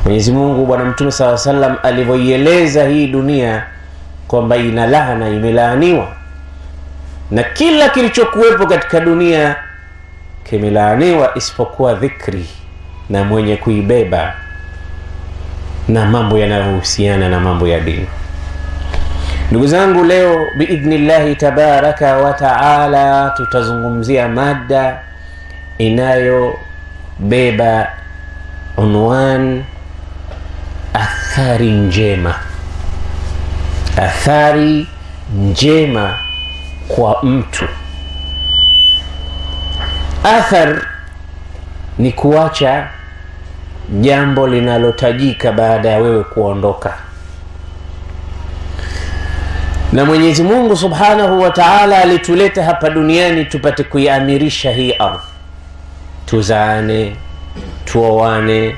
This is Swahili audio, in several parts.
Mwenyezi Mungu Bwana Mtume SAW alivyoieleza hii dunia kwamba ina laana, imelaaniwa, na kila kilichokuwepo katika dunia kimelaaniwa isipokuwa dhikri na mwenye kuibeba na mambo yanayohusiana na mambo ya dini. Ndugu zangu, leo biidhnillahi tabaraka wa taala tutazungumzia mada inayobeba unwan athari njema. Athari njema kwa mtu. Athar ni kuacha jambo linalotajika baada ya wewe kuondoka. Na Mwenyezi Mungu Subhanahu wa Ta'ala alituleta hapa duniani tupate kuiamirisha hii ardhi. Tuzaane, tuoane,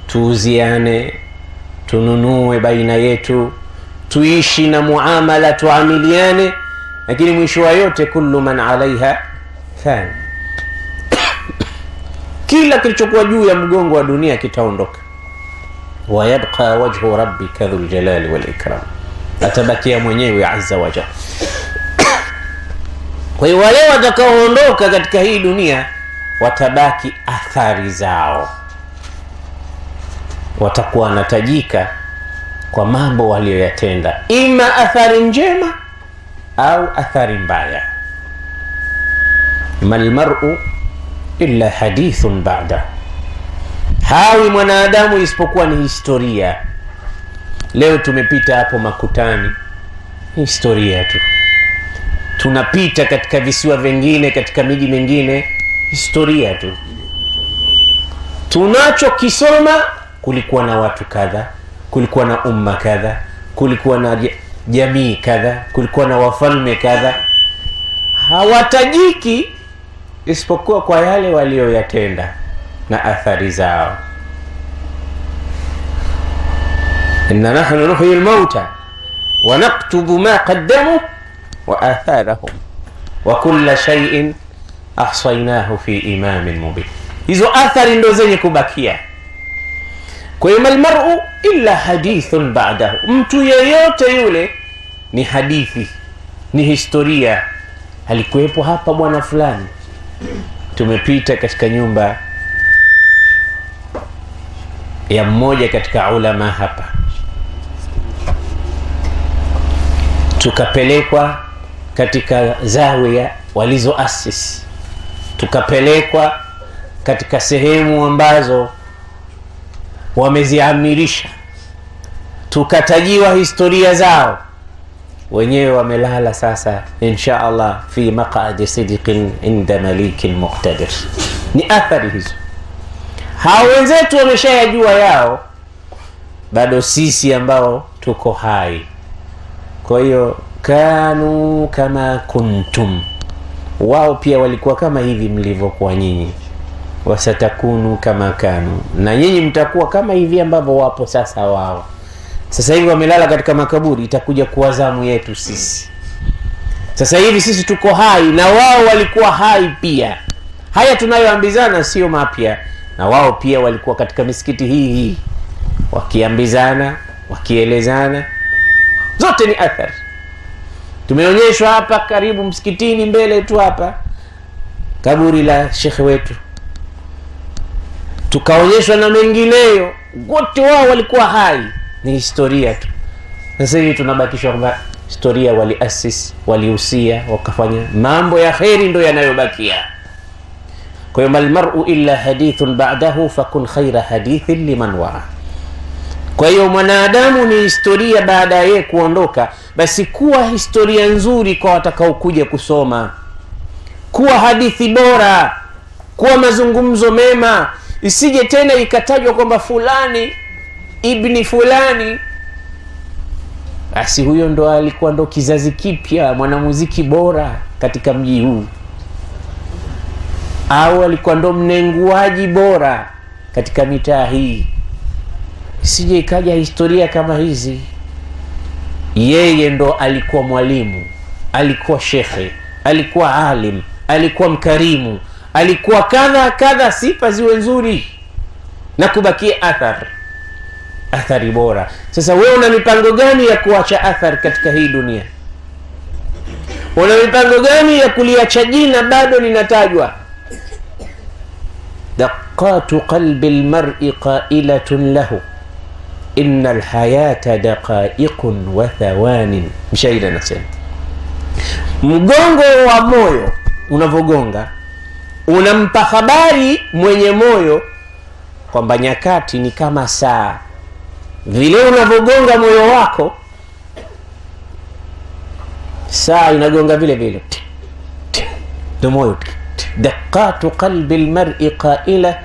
tuuziane, tununue baina yetu, tuishi na muamala, tuamiliane, lakini mwisho wa yote kullu man alaiha fan. Kila kilichokuwa juu ya mgongo wa dunia kitaondoka. Wa yabqa wajhu rabbika dhul jalali wal ikram. Atabakia mwenyewe azza wa jalla. Kwa hiyo wale watakaoondoka katika hii dunia watabaki athari zao. Watakuwa wanatajika kwa mambo walioyatenda, ima athari njema au athari mbaya. Mal mar'u illa hadithun ba'da. Hawi mwanadamu isipokuwa ni historia. Leo tumepita hapo Makutani, historia tu. Tunapita katika visiwa vingine, katika miji mingine, historia tu. Tunachokisoma, kulikuwa na watu kadha, kulikuwa na umma kadha, kulikuwa na jamii kadha, kulikuwa na wafalme kadha. Hawatajiki isipokuwa kwa yale walioyatenda na athari zao. Inna nahnu nuhyi al-mauta wa naktubu ma qaddamu wa atharahum wa kulla shay'in ahsaynahu fi imamin mubin. Hizo athari ndo zenye kubakia. Kwa hiyo malmar'u illa hadithun ba'dahu. Mtu yeyote yule ni hadithi, ni historia. Alikuwepo hapa bwana fulani. Tumepita katika nyumba ya mmoja katika ulama hapa, tukapelekwa katika zawiya walizoasisi, tukapelekwa katika sehemu ambazo wameziamirisha, tukatajiwa historia zao. Wenyewe wamelala sasa insha Allah fi maq'adi sidqin inda malikin muqtadir. Ni athari hizo. Hao wenzetu wameshayajua yao, bado sisi ambao tuko hai. Kwa hiyo kanu kama kuntum, wao pia walikuwa kama hivi mlivyokuwa nyinyi. Wasatakunu kama kanu, na nyinyi mtakuwa kama hivi ambavyo wapo sasa wao. Sasa hivi wamelala katika makaburi, itakuja kuwa zamu yetu sisi. Sasa hivi sisi tuko hai na wao walikuwa hai pia. Haya tunayoambizana sio mapya, na wao pia walikuwa katika misikiti hii wakiambizana, wakielezana. Zote ni athari. Tumeonyeshwa hapa karibu msikitini mbele tu hapa kaburi la shekhe wetu, tukaonyeshwa na mengineyo. Wote wao walikuwa hai, ni historia tu. Sasa hivi tunabakishwa kwamba historia waliasisi, walihusia, wakafanya mambo ya kheri, ndo yanayobakia. Kwa hiyo malmar'u illa hadithun ba'dahu fakun khaira hadithin liman wara. Kwa hiyo mwanadamu ni historia baada ya kuondoka, basi kuwa historia nzuri kwa watakao kuja kusoma, kuwa hadithi bora, kuwa mazungumzo mema. Isije tena ikatajwa kwamba fulani ibni fulani, basi huyo ndo alikuwa ndo kizazi kipya, mwanamuziki bora katika mji huu, au alikuwa ndo mnenguaji bora katika mitaa hii. Isije ikaja historia kama hizi. Yeye ndo alikuwa mwalimu, alikuwa shekhe, alikuwa alim, alikuwa mkarimu, alikuwa kadha kadha, sifa ziwe nzuri na kubakia athar. athari bora. Sasa wewe una mipango gani ya kuacha athari katika hii dunia? Una mipango gani ya kuliacha jina bado linatajwa? Daqatu qalbi almar'i qailatun lahu inna alhayata daqaiqun wa thawanin. Mshairi anasema mgongo wa moyo unavogonga unampa habari mwenye moyo kwamba nyakati ni kama saa. Vile unavogonga moyo wako, saa inagonga vile vile. Ndio moyo. Daqatu qalbi almar'i qaila,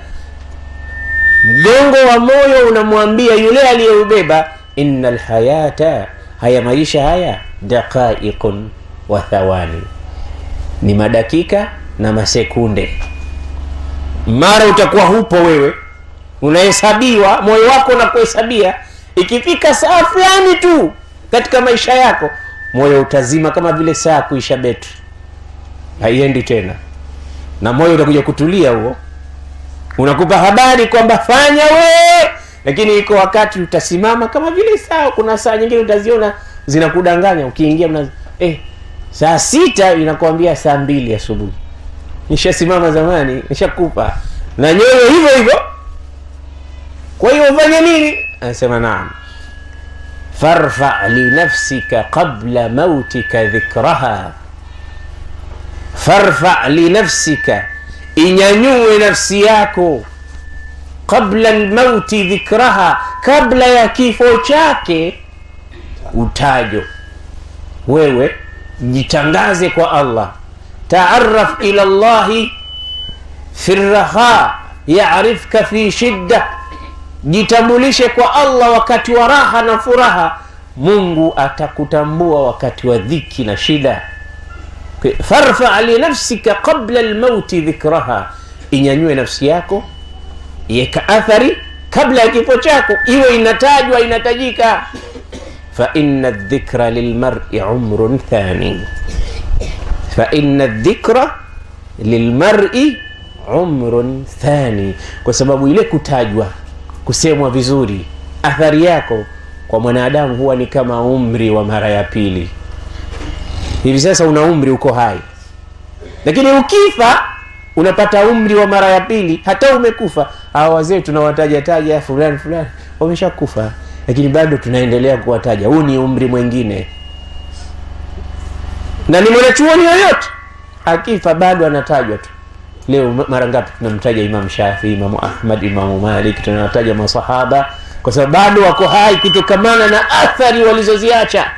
mgongo wa moyo unamwambia yule aliyeubeba, innal hayata, haya maisha haya, daqaiqun wa thawani, ni madakika na masekunde. Mara utakuwa hupo wewe, unahesabiwa, moyo wako unakuhesabia. Ikifika saa fulani tu katika maisha yako, moyo utazima kama vile saa kuisha betri, haiendi tena, na moyo utakuja kutulia. Huo unakupa habari kwamba fanya we, lakini iko wakati utasimama kama vile saa. Kuna saa nyingine utaziona zinakudanganya, ukiingia saa 6 inakwambia saa 2 asubuhi. Nishasimama zamani, nishakupa na nyoyo hivyo hivyo. Kwa hiyo ufanye nini? Anasema naam, farfa li nafsika qabla mautika dhikraha. Farfa li nafsika, inyanyue nafsi yako, qabla almauti dhikraha, kabla ya kifo chake utajo. Wewe jitangaze kwa Allah. Taarraf ila Allahi fi raha ya'rifka fi shidda, jitambulishe kwa Allah wakati wa raha na furaha, Mungu atakutambua wakati wa dhiki na shida. Farfa li nafsika qabla almauti dhikraha, inyanyue nafsi yako, yeka athari kabla ya kifo chako, iwe inatajwa, inatajika. Fa inna adh-dhikra lilmar'i umrun thani, fa inna adh-dhikra lilmar'i umrun thani, kwa sababu ile kutajwa, kusemwa vizuri, athari yako kwa mwanadamu huwa ni kama umri wa mara ya pili. Hivi sasa una umri, uko hai, lakini ukifa unapata umri wa mara ya pili. Hata umekufa, hawa wazee tunawataja taja fulani fulani wameshakufa, lakini bado tunaendelea kuwataja. Huu ni umri mwingine. Na ni mwanachuoni yoyote akifa bado anatajwa tu. Leo mara ngapi tunamtaja Imam Shafi, Imam Ahmad, Imam Malik, tunawataja masahaba kwa sababu bado wako hai kutokamana na athari walizoziacha.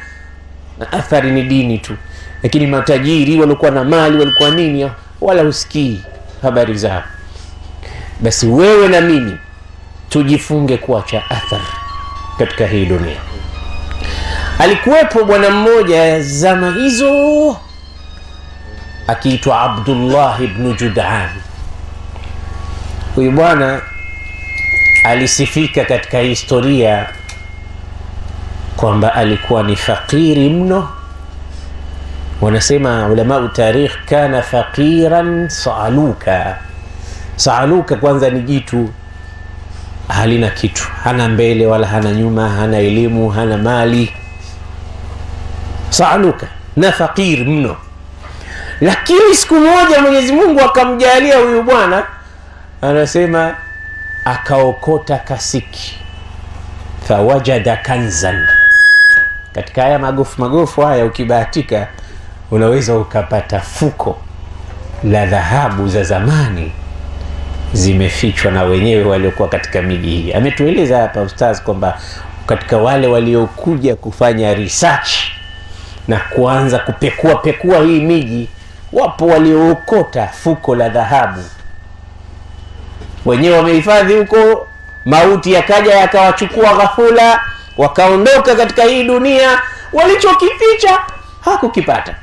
Na athari ni dini tu, lakini matajiri walikuwa na mali, walikuwa nini, wala usikii habari zao. Basi wewe na mimi tujifunge kuacha athari katika hii dunia. Alikuwepo bwana mmoja zama hizo akiitwa Abdullah ibn Jud'an. Huyu bwana alisifika katika historia kwamba alikuwa ni fakiri mno. Wanasema ulama tarikh, kana faqiran sa'aluka. Sa'aluka kwanza ni jitu halina kitu, hana mbele wala hana nyuma, hana elimu, hana mali. Sa'aluka, na fakir mno. Lakini siku moja Mwenyezi Mungu akamjalia huyu bwana, anasema akaokota kasiki, fawajada kanzan. Katika haya magofu haya ukibahatika unaweza ukapata fuko la dhahabu za zamani zimefichwa na wenyewe waliokuwa katika miji hii. Ametueleza hapa ustaz kwamba katika wale waliokuja kufanya research na kuanza kupekua hii miji, wapo waliookota fuko la dhahabu, wenyewe wamehifadhi huko. Mauti yakaja yakawachukua ghafula, wakaondoka katika hii dunia, walichokificha hakukipata.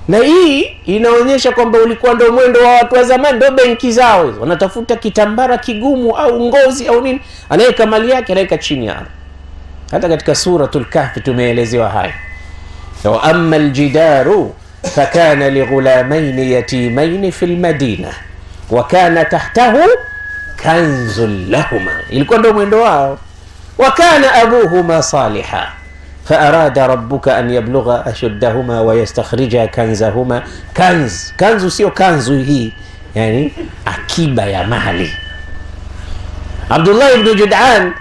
Na hii inaonyesha kwamba ulikuwa ndio mwendo wa watu wa zamani, ndio benki zao hizo, wanatafuta kitambara kigumu au ngozi au nini, anaweka mali yake, anaweka chini ya ardhi. Hata katika suratul Kahf tumeelezewa haya. Wa amma aljidaru fakana lighulamain yatimain fil madina wa kana tahtahu kanzun lahuma. Ilikuwa ndio mwendo wao. وكان أبوهما صالحا فأراد ربك أن يبلغ أشدهما ويستخرجا كنزهما. كنز sio kanzu hii, yani akiba ya mali. Abdullah ibn Jud'an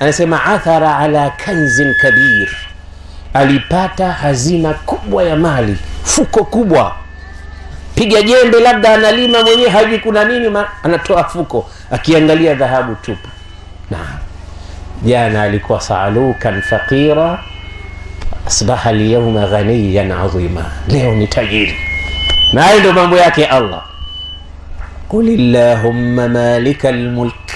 anasema athara ala kanzin kabir, alipata hazina kubwa ya mali, fuko kubwa. Piga jembe labda analima mwenyewe hajui kuna nini, anatoa fuko akiangalia dhahabu tupu. Naam, jana alikuwa salukan faqira asbaha al-yawma ghaniyan azima, leo ni tajiri. Na hayo ndio mambo yake Allah. Qul illahumma malikal mulk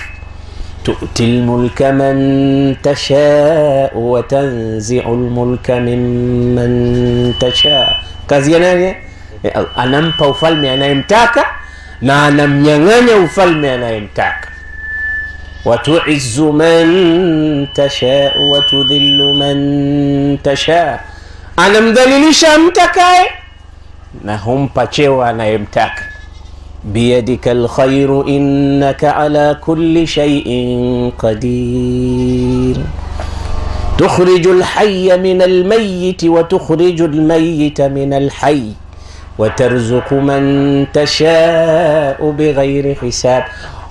tu'ti al-mulka man tasha'u wa tanzi'u al-mulka mimman tasha'u. Kazi ya nani? Anampa ufalme anayemtaka na anamnyang'anya ufalme anayemtaka. Wa tu'izzu man tasha'u wa tudhillu man tasha'u, anamdhalilisha mtakaye na humpa cheo anayemtaka. Biyadika alkhairu innaka ala kulli shay'in qadir. Tukhriju alhayya min almayyit wa tukhriju almayyita min alhayy wa tarzuqu man tasha'u bighayri hisab.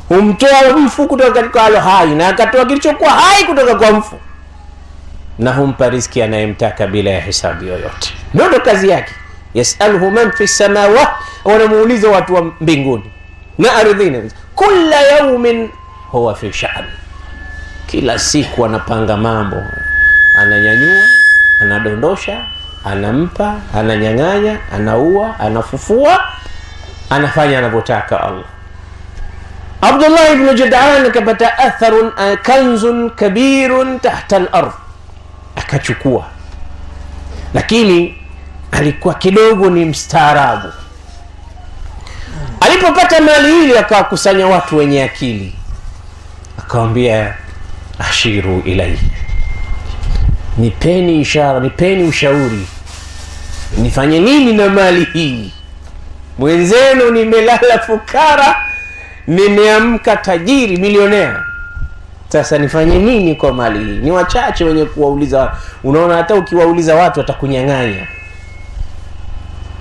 Humtoa mfu kutoka katika halo hai na akatoa kilichokuwa hai kutoka kwa mfu, na humpa riziki anayemtaka bila ya hisabu yoyote. Ndio kazi yake. Yasaluhu man fi samawati, wanamuuliza watu wa mbinguni na ardhini, kila yaumin huwa fi sha'n, kila siku anapanga mambo, ananyanyua, anadondosha, anampa, ananyang'anya, anaua, anafufua, anafanya anavyotaka Allah. Abdullah ibn Jud'an kapata atharun kanzun kabirun tahta al-ardh, akachukua. Lakini alikuwa kidogo ni mstaarabu. Alipopata mali hili akawakusanya watu wenye akili, akamwambia ashiru ilai, nipeni ishara, nipeni ushauri, nifanye nini na mali hii? Mwenzenu nimelala fukara, nimeamka tajiri milionea. Sasa nifanye nini kwa mali hii? Ni wachache wenye kuwauliza. Unaona hata ukiwauliza watu watakunyang'anya.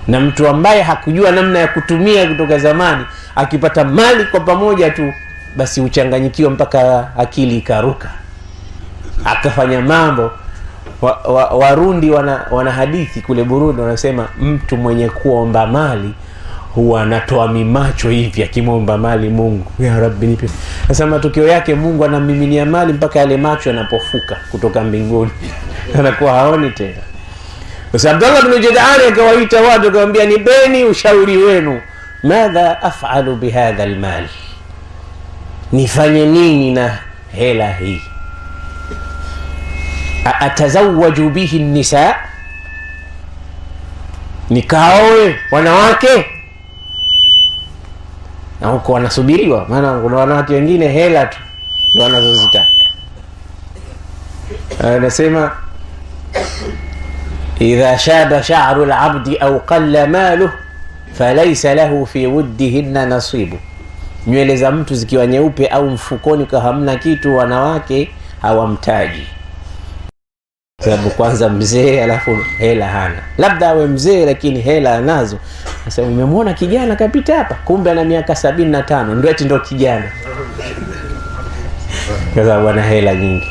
Na mtu ambaye hakujua namna ya kutumia kutoka zamani, akipata mali kwa pamoja tu, basi uchanganyikiwa mpaka akili ikaruka, akafanya mambo. Warundi wana hadithi kule Burundi, wanasema mtu mwenye kuomba mali huwa anatoa mimacho hivi akimwomba mali Mungu, ya Rabbi nipe. Sasa matokeo yake Mungu anamiminia mali mpaka yale macho yanapofuka kutoka mbinguni, anakuwa haoni tena. Sasa Abdullah ibn Jud'an akawaita watu akamwambia, nipeni ushauri wenu, madha af'alu bihadha almal, nifanye nini na hela hii? Atazawwaju bihi nisa, nikaoe wanawake? Na huko wanasubiriwa, maana kuna wanawake wengine hela tu ndio wanazozitaka. Anasema idha shaba sha'ru al-'abdi aw qalla maluhu falaysa lahu fi wuddihinna nasibu, nywele za mtu zikiwa nyeupe au mfukoni kwa hamna kitu, wanawake hawamtaji. Sababu kwanza mzee, alafu hela hana. Labda awe mzee lakini hela anazo. Sasa umemwona kijana kapita hapa, kumbe ana miaka 75, ndio eti ndio kijana, kwa sababu ana hela nyingi.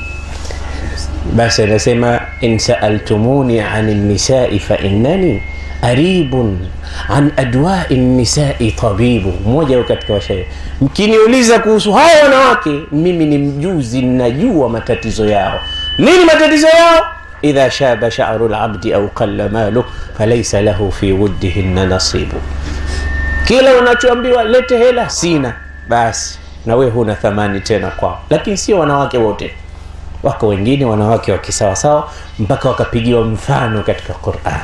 Basi anasema in sa'altumuni 'anil nisa'i fa innani aribun an adwa'i nisa'i tabibu. Mmoja katika washairi, mkiniuliza kuhusu hao wanawake, mimi ni mjuzi, ninajua matatizo yao. Nini matatizo yao? idha shaba sha'ru al-'abdi aw qalla maluhu falaysa lahu fi wuddihinna nasibu. Kila unachoambiwa lete hela, sina, basi na wewe huna thamani tena kwao. Lakini sio wanawake wote, wako wengine wanawake wa kisawa sawa, mpaka wakapigiwa mfano katika Qur'an.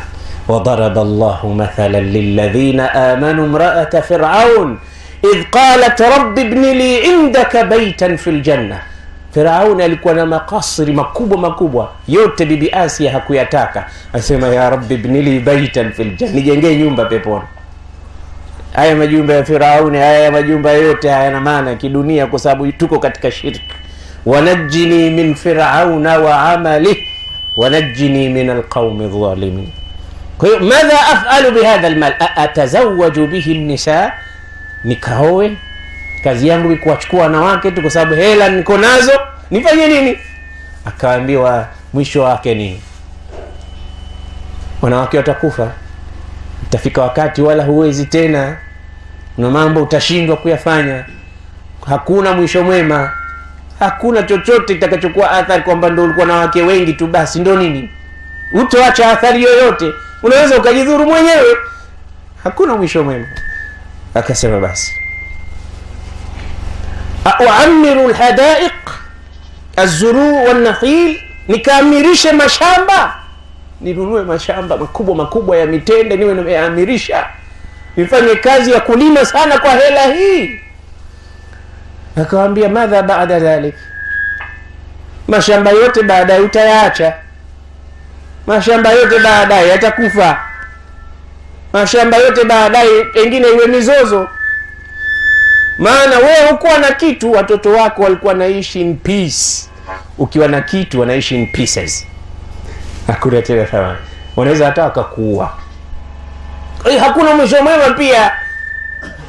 وضرب الله مثلا للذين آمنوا امرأة فرعون إذ قالت رب ابن لي عندك بيتا في الجنة. Firaun alikuwa na makasri makubwa, yote bibi Asia hakuyataka. Asema ya Rabbi ibn li baitan fil janna, nijengee nyumba peponi. Haya majumba ya Firaun, haya majumba yote hayana maana kidunia, kwa sababu tuko katika shirki. wanajjini min fir'auna wa amalihi wanajjini min alqawmi adh-dhalimin. Kwa hiyo madha af'alu bihadha almal, atazawwaju bihi an-nisa, nikaoe, kazi yangu ni kuwachukua wanawake tu kwa sababu hela niko nazo, nifanye nini? Akaambiwa mwisho wake ni wanawake watakufa, utafika wakati wala huwezi tena, na mambo utashindwa kuyafanya, hakuna mwisho mwema, hakuna chochote kitakachokuwa athari kwamba ndio ulikuwa na wake wengi tu basi ndio nini, utoacha athari yoyote, unaweza ukajidhuru mwenyewe, hakuna mwisho mwema. Akasema basi uamiru alhadaiq azuru wanakhil, nikaamirishe mashamba, ninunue mashamba makubwa makubwa ya mitende niwe nimeamirisha, nifanye kazi ya kulima sana kwa hela hii. Akamwambia madha baada dhalik, mashamba yote baadaye utayaacha, mashamba yote baadaye yatakufa, mashamba yote baadaye pengine iwe mizozo, maana wewe hukuwa na kitu, watoto wako walikuwa naishi in peace, ukiwa na kitu wanaishi in pieces, hakuna tena thamani, wanaweza hata wakakuua, hakuna mwisho mwema pia.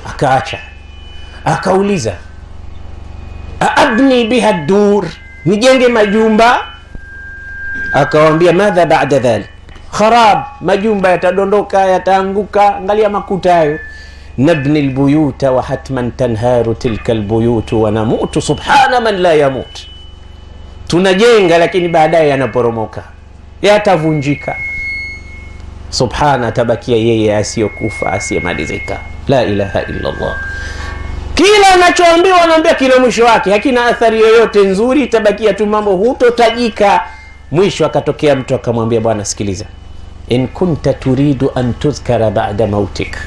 Akaacha, akauliza abni biha dur, nijenge majumba? Akawambia madha baada dhalik, kharab, majumba yatadondoka, yataanguka, angalia makuta hayo. Nabni albuyuta wa hatman tanharu tilka albuyutu wa namutu subhana man la yamut, tunajenga lakini baadaye yanaporomoka, yatavunjika, subhana, tabakia yeye asiyokufa, asiyemalizika, la ilaha illa Allah. Kila anachoambiwa anaambia kila mwisho wake hakina athari yoyote nzuri, itabakia tu mambo, hutotajika. Mwisho akatokea mtu akamwambia, bwana sikiliza, in kunta turidu an tuzkara ba'da mautik,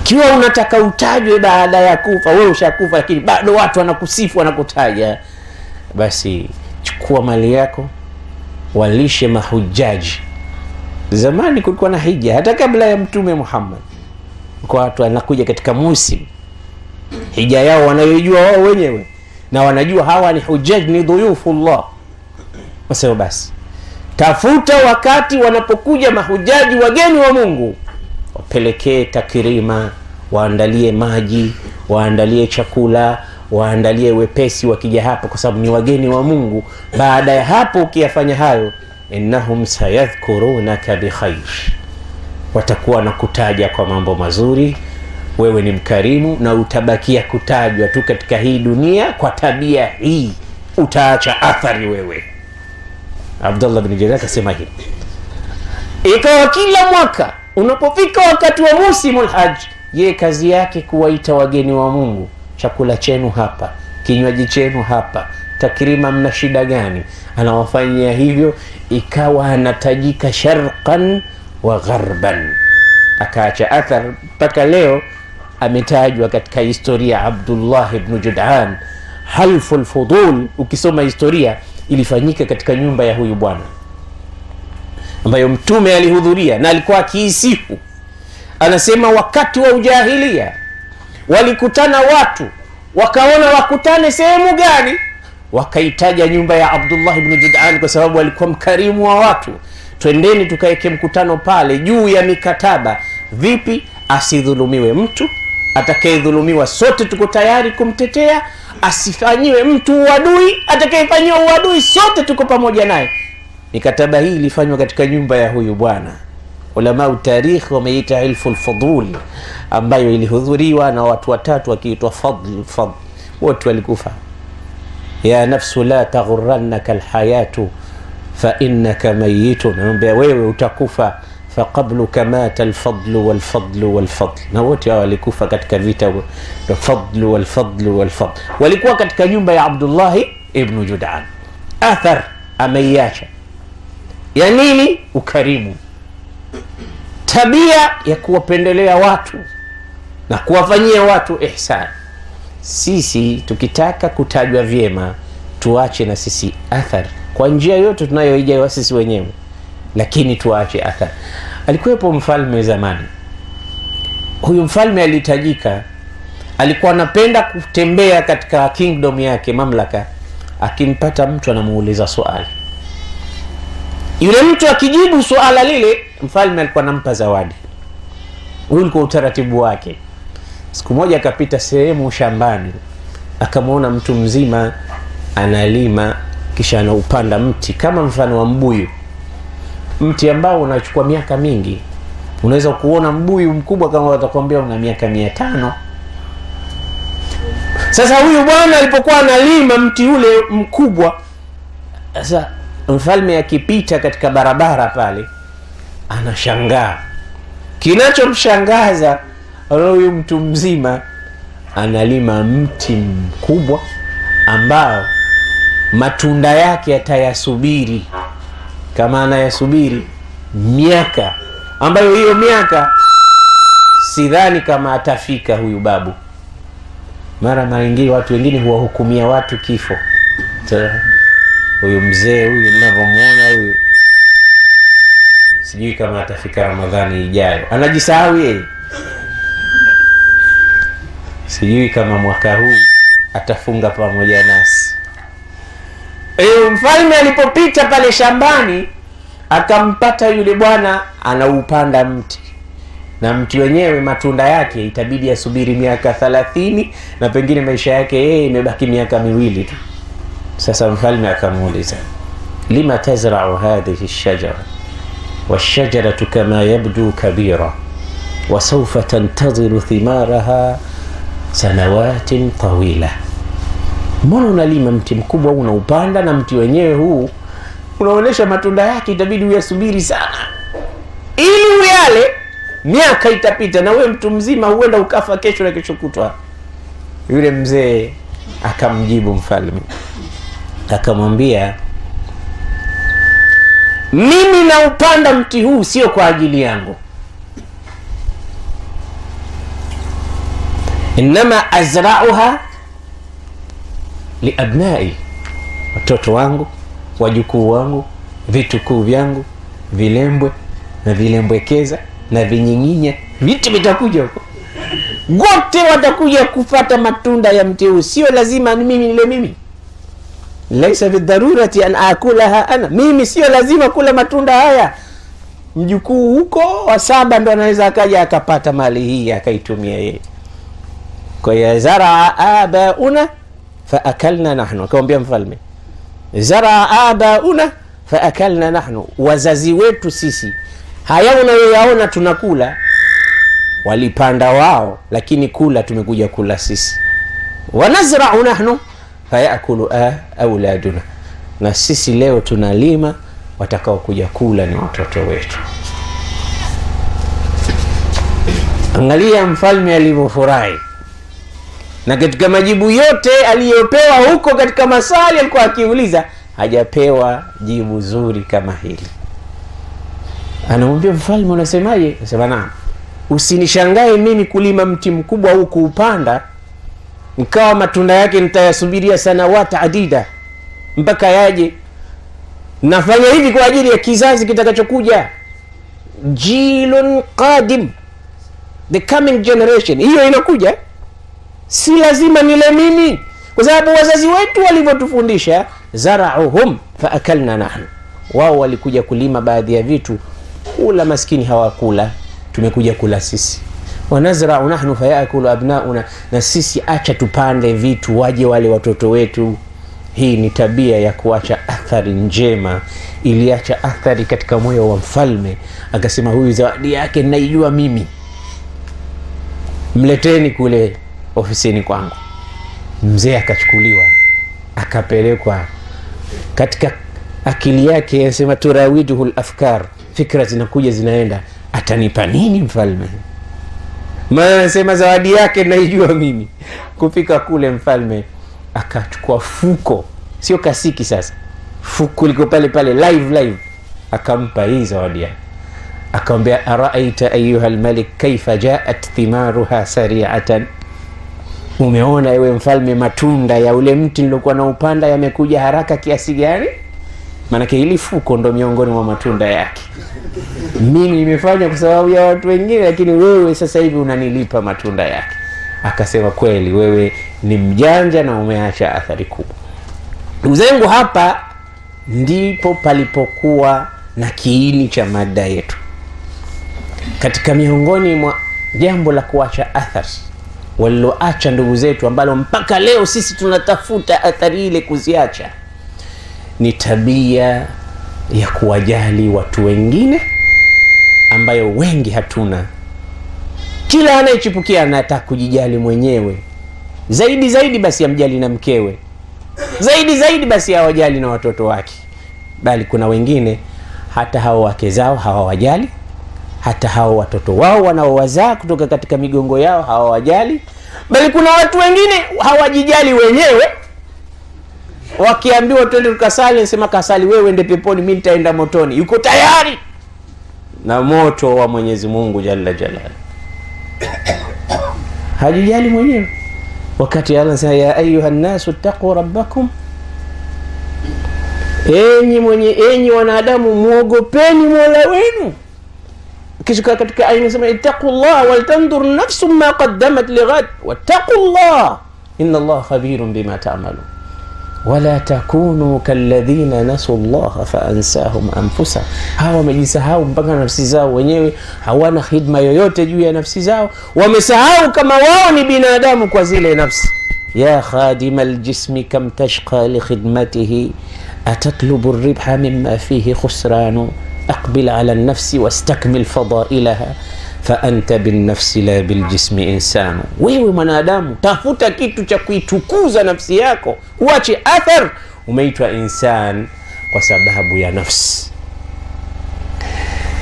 kiwa unataka utajwe baada ya kufa, wewe ushakufa lakini bado watu wanakusifu wanakutaja, basi chukua mali yako walishe mahujaji. Zamani kulikuwa na hija hata kabla ya Mtume Muhammad, kwa watu wanakuja katika musimu, hija yao wanayojua wao wenyewe, na wanajua hawa ni hujaj, ni dhuyufullah. Wasema basi tafuta wakati wanapokuja mahujaji, wageni wa Mungu, wapelekee takrima, waandalie maji, waandalie chakula, waandalie wepesi wakija hapa, kwa sababu ni wageni wa Mungu. Baada ya hapo ukiyafanya hayo, innahum sayadhkurunaka bikhair, watakuwa na kutaja kwa mambo mazuri, wewe ni mkarimu, na utabakia kutajwa tu katika hii dunia kwa tabia hii, utaacha athari wewe. Abdullah bin Jarir akasema hivi, ikawa kila mwaka unapofika wakati wa musimul hajj, ye kazi yake kuwaita wageni wa Mungu, chakula chenu hapa, kinywaji chenu hapa, takrima mna shida gani, anawafanyia hivyo. Ikawa anatajika sharqan wa gharban, akaacha athar mpaka leo ametajwa katika historia. Abdullah ibn Jud'an, halful fudul, ukisoma historia ilifanyika katika nyumba ya huyu bwana ambayo Mtume alihudhuria na alikuwa akiisifu. Anasema wakati wa ujahilia walikutana watu, wakaona wakutane sehemu gani, wakaitaja nyumba ya Abdullah ibn Jud'an kwa sababu alikuwa mkarimu wa watu. Twendeni tukaeke mkutano pale juu ya mikataba, vipi asidhulumiwe mtu, atakayedhulumiwa sote tuko tayari kumtetea, asifanyiwe mtu uadui, atakayefanyiwa uadui sote tuko pamoja naye. Mikataba hii ilifanywa katika nyumba ya huyu bwana. Ulama utarikh wameita ilful fudul, ambayo ilihudhuriwa na watu watatu wakiitwa Fadl. Wote walikufa. Ya nafsu la taghurrannaka alhayatu fa innaka mayitun, anambia wewe utakufa, fa qabluka mata alfadlu walfadlu walfadl. Na wote hao walikufa katika vita vya fadlu walfadlu walfadl. Walikuwa katika nyumba ya Abdullah ibn Jud'an. Athar ameiacha ya nini? Ukarimu, tabia ya kuwapendelea watu na kuwafanyia watu ihsan. Sisi tukitaka kutajwa vyema, tuache na sisi athar kwa njia yote tunayoijua sisi wenyewe, lakini tuache athar. Alikuwepo mfalme zamani. Huyu mfalme alitajika, alikuwa anapenda kutembea katika kingdom yake, mamlaka, akimpata mtu anamuuliza swali, yule mtu akijibu swala lile, mfalme alikuwa anampa zawadi. Huyu ulikuwa utaratibu wake. Siku moja akapita sehemu shambani, akamwona mtu mzima analima kisha anaupanda mti kama mfano wa mbuyu, mti ambao unachukua miaka mingi. Unaweza kuona mbuyu mkubwa kama watakwambia una miaka 500. Sasa huyu bwana alipokuwa analima mti ule mkubwa, sasa mfalme akipita katika barabara pale anashangaa. Kinachomshangaza, huyu mtu mzima analima mti mkubwa ambao matunda yake atayasubiri, kama anayasubiri miaka ambayo hiyo miaka sidhani kama atafika huyu babu. Mara nyingine watu wengine huwahukumia watu kifo. Huyu mzee huyu ninavyomuona huyu, sijui kama atafika Ramadhani ijayo. Anajisahau yeye. Sijui kama mwaka huu atafunga pamoja nasi. Mfalme alipopita pale shambani akampata yule bwana anaupanda mti, na mti wenyewe matunda yake itabidi asubiri miaka 30, na pengine maisha yake yeye imebaki miaka 2 tu. Sasa mfalme akamuuliza, lima tazra'u hadhihi ash-shajara wash-shajaratu kama yabdu kabira wa sawfa tantadhiru thimaraha sanawatin tawila. Mbona unalima mti mkubwa unaupanda, na mti wenyewe huu unaonesha matunda yake itabidi uyasubiri sana ili uyale, miaka itapita, na wewe mtu mzima huenda ukafa kesho na kesho kutwa. Yule mzee akamjibu mfalme akamwambia, mimi naupanda mti huu sio kwa ajili yangu, inma azra'uha liabnai, watoto wangu, wajukuu wangu, vitukuu vyangu, vilembwe na vilembwekeza na vinyinginya, vitu vitakuja huko, wote watakuja kupata matunda ya mti huu. Sio lazima mimi nile mimi, laisa bidharurati an akulaha ana, mimi sio lazima kula matunda haya. Mjukuu huko wa 7 ndo anaweza akaja akapata mali hii akaitumia yeye. Kwa ya zara abauna fa akalna nahnu, akamwambia mfalme, zara abauna fa akalna nahnu, wazazi wetu sisi haya unayoyaona tunakula walipanda wao, lakini kula tumekuja kula sisi. Wanazra'u nahnu fayakulu auladuna, na sisi leo tunalima, watakao kuja kula ni watoto wetu. Angalia mfalme alivyofurahi, na katika majibu yote aliyopewa huko katika maswali alikuwa akiuliza, hajapewa jibu zuri kama hili. Anamwambia mfalme, unasemaje? Anasema, naam, usinishangae mimi kulima mti mkubwa huu kuupanda, nikawa matunda yake nitayasubiria sanawata adida mpaka yaje. Nafanya hivi kwa ajili ya kizazi kitakachokuja, jilun qadim, the coming generation, hiyo inakuja. Si lazima nile mimi, kwa sababu wazazi wetu walivyotufundisha, zara'uhum fa akalna nahnu, wao walikuja kulima baadhi ya vitu, kula maskini hawakula, tumekuja kula sisi. Wanazra'u nahnu fayakulu abnauna, na sisi acha tupande vitu waje wale watoto wetu. Hii ni tabia ya kuacha athari njema. Iliacha athari katika moyo wa mfalme, akasema huyu zawadi yake naijua mimi, mleteni kule ofisini kwangu. Mzee akachukuliwa akapelekwa. Katika akili yake anasema turawiduhul afkar, fikra zinakuja zinaenda, atanipa nini mfalme? Maana anasema zawadi yake naijua mimi. Kufika kule mfalme akachukua fuko, sio kasiki sasa, fuko liko pale pale live, akampa hii zawadi yake. Akamwambia, araita ayuha almalik kaifa jaat thimaruha sari'atan, umeona ewe mfalme matunda ya ule mti nilokuwa na upanda yamekuja haraka kiasi gani? Maana hili fuko ndo miongoni mwa matunda yake. Mimi nimefanya kwa sababu ya watu wengine, lakini wewe sasa hivi unanilipa matunda yake. Akasema, kweli wewe ni mjanja na umeacha athari kubwa. Ndugu zangu, hapa ndipo palipokuwa na kiini cha mada yetu. Katika miongoni mwa jambo la kuacha athari waliloacha ndugu zetu, ambalo mpaka leo sisi tunatafuta athari ile kuziacha, ni tabia ya kuwajali watu wengine, ambayo wengi hatuna. Kila anayechipukia anataka kujijali mwenyewe. Zaidi basi amjali na mkewe, zaidi basi hawajali na watoto wake. Bali kuna wengine hata hao wake zao hawawajali, hata hao watoto wao wanaowazaa kutoka katika migongo yao hawawajali. Bali kuna watu wengine hawajijali wenyewe. Wakiambiwa twende tukasali, nasema kasali wewe, ende peponi, mimi nitaenda motoni. Yuko tayari na moto wa Mwenyezi Mungu Jalla Jalal. Hajijali mwenyewe. Wakati Allah anasema ya ayuhan nasu taqu rabbakum, enyi wanadamu muogopeni Mola wenu. Kisha katika aya inasema ittaqullah wal tandur nafsum ma qaddamat lighad wattaqullah inna Allah khabirun bima ta'malun wala takunu kalladhina nasu Allah fa ansahum anfusahum. Hawa wamejisahau mpaka nafsi zao wenyewe, hawana khidma yoyote juu ya nafsi zao, wamesahau kama wao ni binadamu kwa zile nafsi. Ya khadimal jismi kam tashqa li khidmatihi atatlubu ar-ribha mimma fihi khusranu aqbil ala an-nafsi wastakmil fadailaha fa anta bin nafsi la bil jismi insanu. Wewe mwanadamu, tafuta kitu cha kuitukuza nafsi yako, uache athar. Umeitwa insan kwa sababu ya nafsi.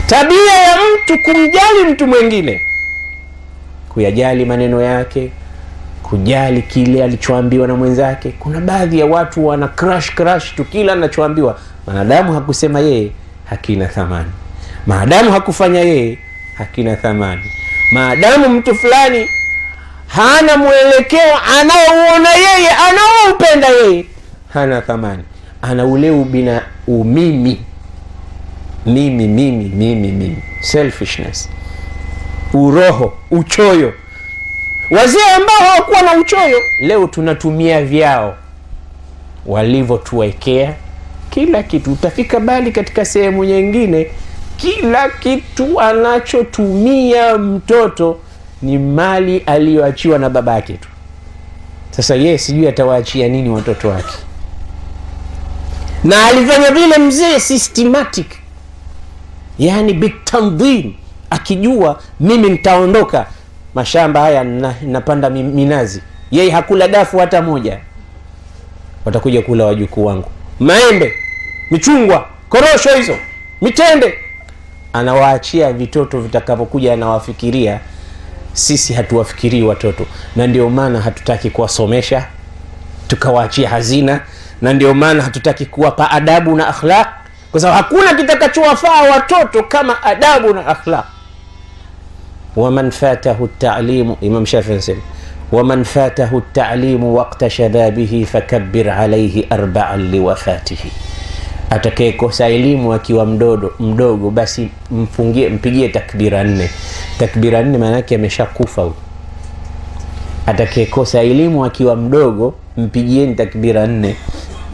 Tabia ya mtu kumjali mtu mwingine, kuyajali maneno yake, kujali kile alichoambiwa na mwenzake. Kuna baadhi ya watu wana crush tu kila anachoambiwa. Maadamu hakusema yeye, hakina thamani. Maadamu hakufanya yeye, hakina thamani. Maadamu mtu fulani hana mwelekeo anaoona yeye, anaoupenda yeye, hana thamani. Ana ule ubina umimi, mimi, selfishness, uroho, uchoyo. Wazee ambao hawakuwa na uchoyo leo tunatumia vyao walivyotuwekea kila kitu. Utafika bali katika sehemu nyingine, kila kitu anachotumia mtoto ni mali aliyoachiwa na babake tu. Sasa yeye sijui atawaachia nini watoto wake. Na alifanya vile mzee systematic, yani big tanzim, akijua mimi nitaondoka mashamba haya napanda minazi, yeye hakula dafu hata moja. Watakuja kula wajukuu wangu maembe, michungwa, korosho hizo, mitende. Anawaachia vitoto vitakapokuja, anawafikiria. Sisi hatuwafikirii watoto, na ndio maana hatutaki kuwasomesha tukawaachia hazina, na ndio maana hatutaki kuwapa adabu na akhlaq, kwa sababu hakuna kitakachowafaa watoto kama adabu na akhlaq. ومن فاته التعليم، إمام شافعي يقول ومن فاته التعليم وقت شبابه فكبر عليه 4 لوفاته. Atakayekosa elimu akiwa mdogo basi mpigie takbira 4. Takbira 4 maana yake ameshakufa huyo. Atakayekosa elimu akiwa mdogo mpigieni takbira 4,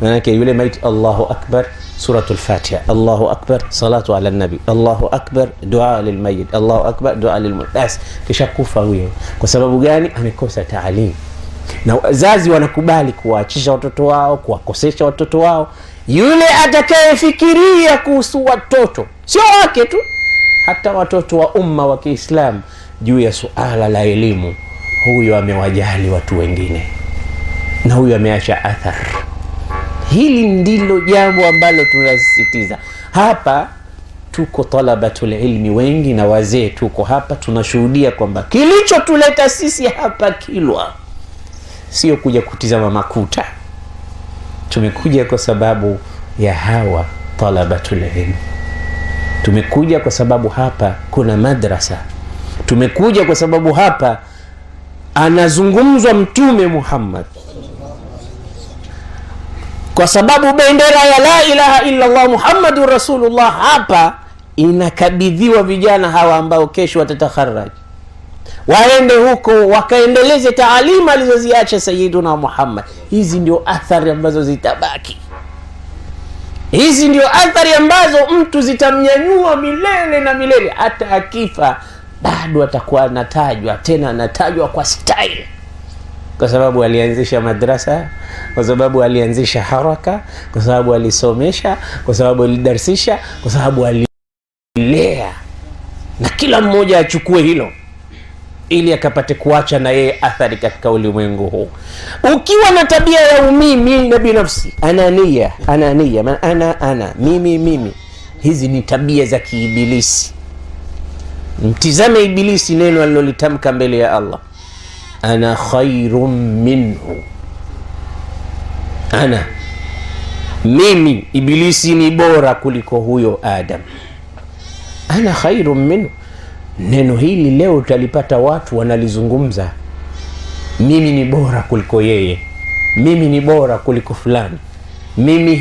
maana yake yule maiti. Allahu akbar suratul Fatiha, Allahu akbar salatu ala nabi, Allahu akbar dua lilmayit, Allahu akbar dua lilmutas. Kisha kufa huyo. Kwa sababu gani? Amekosa taalimu. Na wazazi wanakubali kuwaachisha watoto wao, kuwakosesha watoto wao. Yule atakayefikiria kuhusu watoto, sio wake tu, hata watoto wa umma wa Kiislamu, juu ya suala la elimu, huyo amewajali watu wengine, na huyo ameacha athar. Hili ndilo jambo ambalo tunasisitiza hapa. Tuko talabatul ilmi wengi na wazee tuko hapa, tunashuhudia kwamba kilichotuleta sisi hapa Kilwa sio kuja kutizama makuta. Tumekuja kwa sababu ya hawa talabatul ilmi. Tumekuja kwa sababu hapa kuna madrasa. Tumekuja kwa sababu hapa anazungumzwa Mtume Muhammad. Kwa sababu bendera ya la ilaha illa Allah Muhammadur Rasulullah hapa inakabidhiwa vijana hawa ambao kesho watatakharaj. waende huko wakaendeleze taalima alizoziacha Sayyiduna Muhammad. Hizi ndio athari ambazo zitabaki. Hizi ndio athari ambazo mtu zitamnyanyua milele na milele. Hata akifa bado atakuwa anatajwa, tena anatajwa kwa style, kwa sababu alianzisha madrasa, kwa sababu alianzisha haraka, kwa sababu alisomesha, kwa sababu alidarsisha, kwa sababu alilea. Na kila mmoja achukue hilo ili akapate kuacha na yeye athari katika ulimwengu huu. Ukiwa na tabia ya umimi na binafsi, anania, ana mimi, hizi ni tabia za kiibilisi. Mtizame ibilisi neno alilolitamka mbele ya Allah, ana khairun minhu. Mimi ibilisi ni bora kuliko huyo Adam. Ana khairun minhu. Neno hili leo utalipata watu wanalizungumza, mimi ni bora kuliko yeye, mimi ni bora kuliko fulani, mimi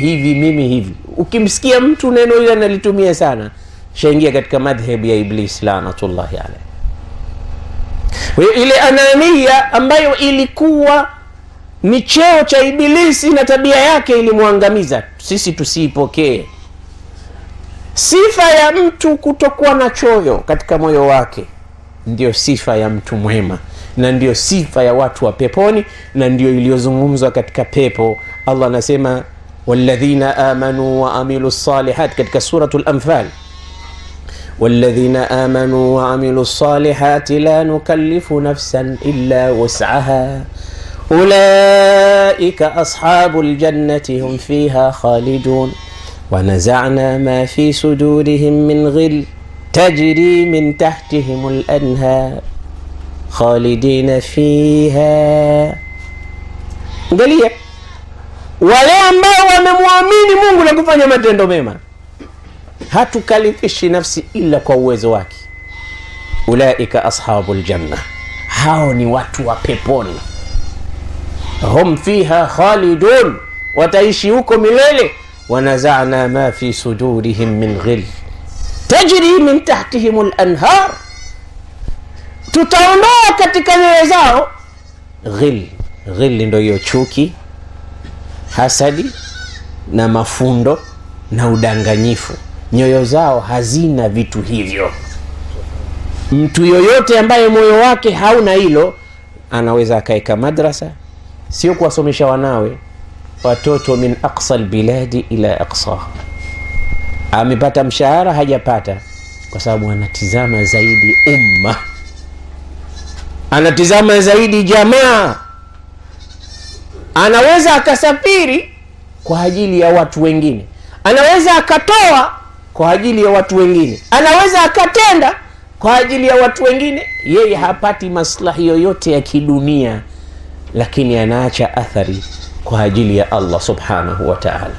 hivi. Ukimsikia mtu neno hili analitumia sana, shaingia katika madhhabu ya Iblis laanatullahi alayhi. Ile anania ambayo ilikuwa ni cheo cha Ibilisi na tabia yake ilimwangamiza, sisi tusiipokee. Sifa ya mtu kutokuwa na choyo katika moyo wake ndio sifa ya mtu mwema, na ndio sifa ya watu wa peponi, na ndio iliyozungumzwa katika pepo. Allah anasema walladhina amanu wa amilus salihat katika suratul Anfal, walladhina amanu wa amilus salihati la nukallifu nafsan illa wus'aha ulaika ashabul jannati hum fiha khalidun ونزعنا ما في صدورهم من غل تجري من تحتهم الأنهار خالدين فيها. Angalia wale ambao wamemwamini Mungu na kufanya matendo mema, hatukalifishi nafsi ila kwa uwezo wake. Ulaika ashabul janna, hao ni watu wa peponi. Hum fiha khalidun, wataishi huko milele. ونزعنا ما في صدورهم من غل تجري من تحتهم الأنهار, tutaondoa katika nyoyo zao ghil ndio hiyo chuki, hasadi na mafundo na udanganyifu. Nyoyo zao hazina vitu hivyo. Mtu yoyote ambaye moyo wake hauna hilo anaweza akaeka madrasa, sio kuwasomesha wanawe watoto min aqsal biladi ila aqsa. Amepata mshahara hajapata, kwa sababu anatizama zaidi umma, anatizama zaidi jamaa. Anaweza akasafiri kwa ajili ya watu wengine, anaweza akatoa kwa ajili ya watu wengine, anaweza akatenda kwa ajili ya watu wengine. Yeye hapati maslahi yoyote ya kidunia, lakini anaacha athari kwa ajili ya Allah subhanahu wa ta'ala.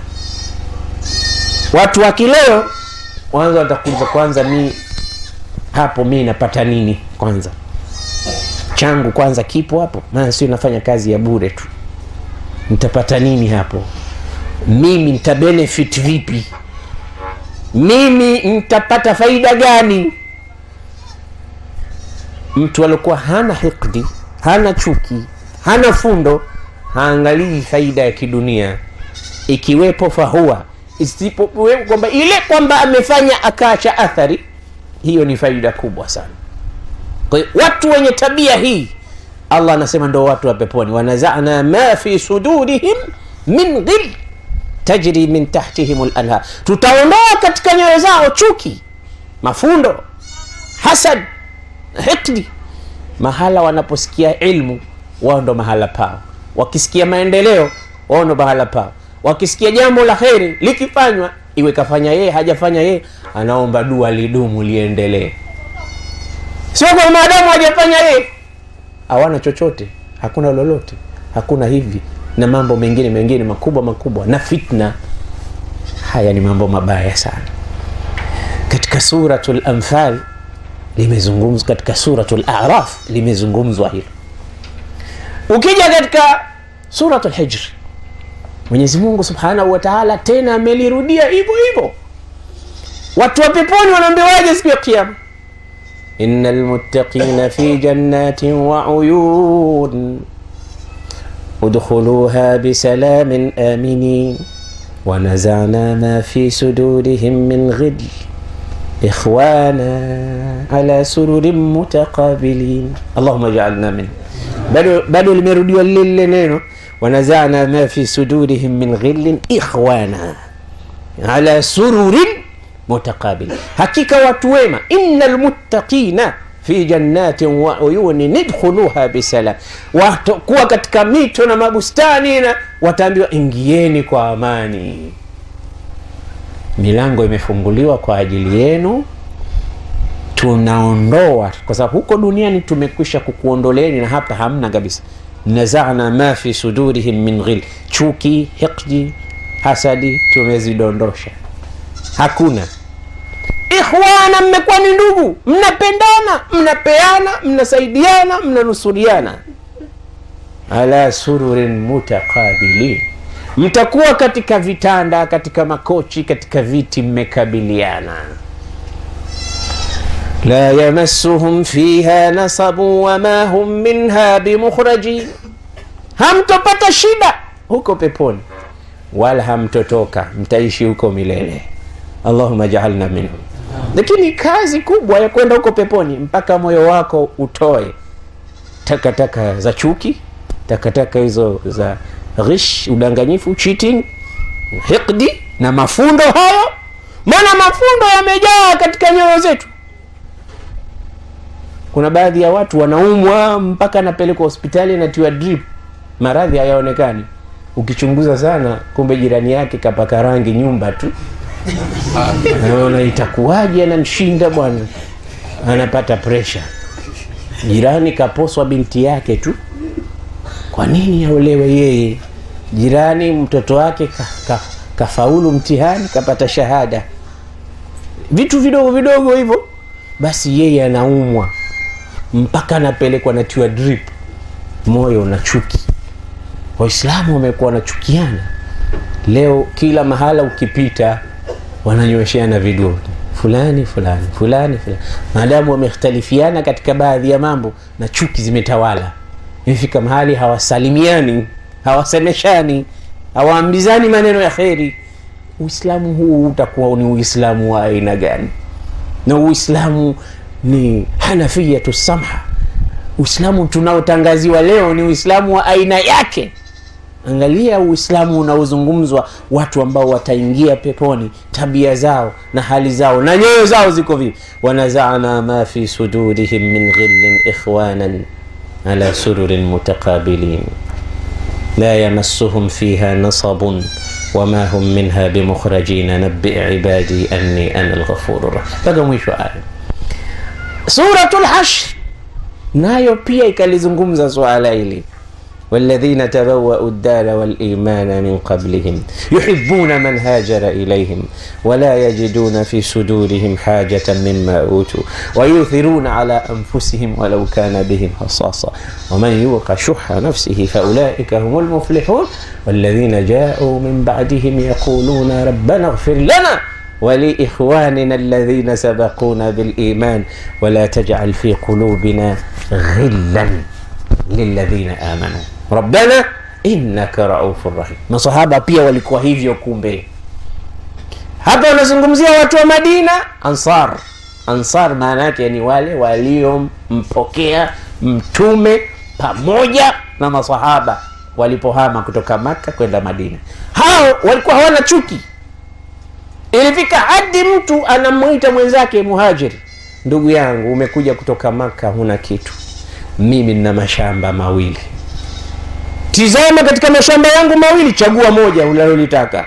Watu wa kileo kwanza watakuza, kwanza mimi napata nini? Kwanza changu kwanza kipo hapo, maana sio nafanya kazi ya bure tu. Nitapata nini hapo? Mimi nita benefit vipi? Mimi nitapata faida gani? Mtu alikuwa hana hikdi, hana chuki, hana fundo, haangalii faida ya kidunia. Ikiwepo fahuwa, isipokuwepo kwamba ile kwamba amefanya akaacha athari, hiyo ni faida kubwa sana. Kwa hiyo watu wenye tabia hii Allah anasema ndio watu wa peponi. Wanaza'na ma fi sudurihim min ghil tajri min tahtihim al-anhar, tutaondoa katika nyoyo zao chuki, mafundo, hasad, hikdi. Mahala wanaposikia ilmu, wao ndo mahala pao. Wakisikia maendeleo, wao ndo mahala pao. Wakisikia jambo la kheri likifanywa, iwe kafanya yeye hajafanya yeye, anaomba dua lidumu liendelee. Sio kwa maadamu hajafanya yeye, hawana chochote, hakuna lolote, hakuna hivi na mambo mengine makubwa na fitna. Haya ni mambo mabaya sana. Katika suratul Anfal limezungumzwa, katika suratul A'raf limezungumzwa hilo. Ukija katika suratul Hijr, Mwenyezi Mungu Subhanahu wa Ta'ala tena amelirudia hivyo hivyo. Watu wa peponi wanaambiwaje siku ya kiyama? innal muttaqina fi jannatin wa uyun udkhuluha bisalamin aminin wa naza'na ma fi sudurihim min ghil ikhwana ala sururin mutaqabilin. Allahumma ja'alna min. Bado limerudiwa lile neno wa naza'na ma fi sudurihim min ghillin ikhwana ala sururin mutaqabilin. Hakika watu wema, innal muttaqina fi jannatin wa uyunin idkhuluha bisalam, watakuwa katika mito na mabustani na wataambiwa ingieni kwa amani. Milango imefunguliwa kwa ajili yenu. Tunaondoa, kwa sababu huko duniani tumekwisha kukuondoleeni na hapa hamna kabisa. Nazana ma fi sudurihim min ghil, chuki, hiqdi, hasadi tumezidondosha, hakuna. Ikhwana, mmekuwa ni ndugu, mnapendana, mnapeana, mnasaidiana, mnanusuriana. Ala sururin mutaqabilin, mtakuwa katika vitanda, katika makochi, katika viti, mmekabiliana. La yamassuhum fiha nasabu wa ma hum minha bimukhrajin, hamtopata shida huko peponi wala hamtotoka, mtaishi huko milele. Allahumma ja'alna minhum. Lakini kazi kubwa ya kwenda huko peponi, mpaka moyo wako utoe takataka za chuki, takataka hizo za ghish, udanganyifu, cheating, hiqdi na mafundo hayo. Maana mafundo yamejaa katika nyoyo zetu. Kuna baadhi ya watu wanaumwa mpaka anapelekwa hospitali na tiwa drip, maradhi hayaonekani. Ukichunguza sana, kumbe jirani yake kapaka rangi nyumba tu. Anaona itakuwaje ananishinda bwana, anapata pressure. Jirani kaposwa binti yake tu, kwa nini aolewe yeye? Jirani mtoto wake kafaulu mtihani, kapata shahada. Vitu vidogo vidogo hivyo, basi yeye anaumwa mpaka anapelekwa na tiwa drip. Moyo una chuki. Waislamu wamekuwa wanachukiana. Leo kila mahala ukipita wananyosheana vidole, fulani fulani fulani fulani. Maadamu wamekhtalifiana katika baadhi ya mambo na chuki zimetawala, imefika mahali hawasalimiani, hawasemeshani, hawaambizani maneno ya kheri. Uislamu huu utakuwa ni Uislamu wa aina gani? Na Uislamu ni hanafiyatu samha. Uislamu tunaotangaziwa leo ni Uislamu wa aina yake. Angalia Uislamu unaozungumzwa, watu ambao wataingia peponi, tabia zao na hali zao na nyoyo zao ziko vipi. Wanaza'na ma fi sudurihim min ghillin ikhwanan ala sururin mutaqabilin la yamassuhum fiha nasabun wama hum minha bimukhrajin nabbi' ibadi anni ana al-ghafurur rahim. Mpaka mwisho aya. Suratul Hashr nayo pia ikalizungumza swala hili. والذين تبوأوا الدار والإيمان من قبلهم يحبون من هاجر إليهم ولا يجدون في صدورهم حاجة مما أوتوا ويؤثرون على أنفسهم ولو كان بهم خصاصة ومن يوق شح نفسه فأولئك هم المفلحون والذين جاءوا من بعدهم يقولون ربنا اغفر لنا ولإخواننا الذين سبقونا بالإيمان ولا تجعل في قلوبنا غلا للذين آمنوا ربنا innaka raufur rahim. Masahaba pia walikuwa hivyo. Kumbe hapa wanazungumzia watu wa Madina, Ansar. Ansar maana yake ni wale waliompokea mtume pamoja na masahaba walipohama kutoka Maka kwenda Madina. Hao walikuwa hawana chuki. Ilifika hadi mtu anamuita mwenzake muhajiri, ndugu yangu, umekuja kutoka Maka, huna kitu, mimi nina mashamba mawili, tizama katika mashamba yangu mawili, chagua moja unalolitaka.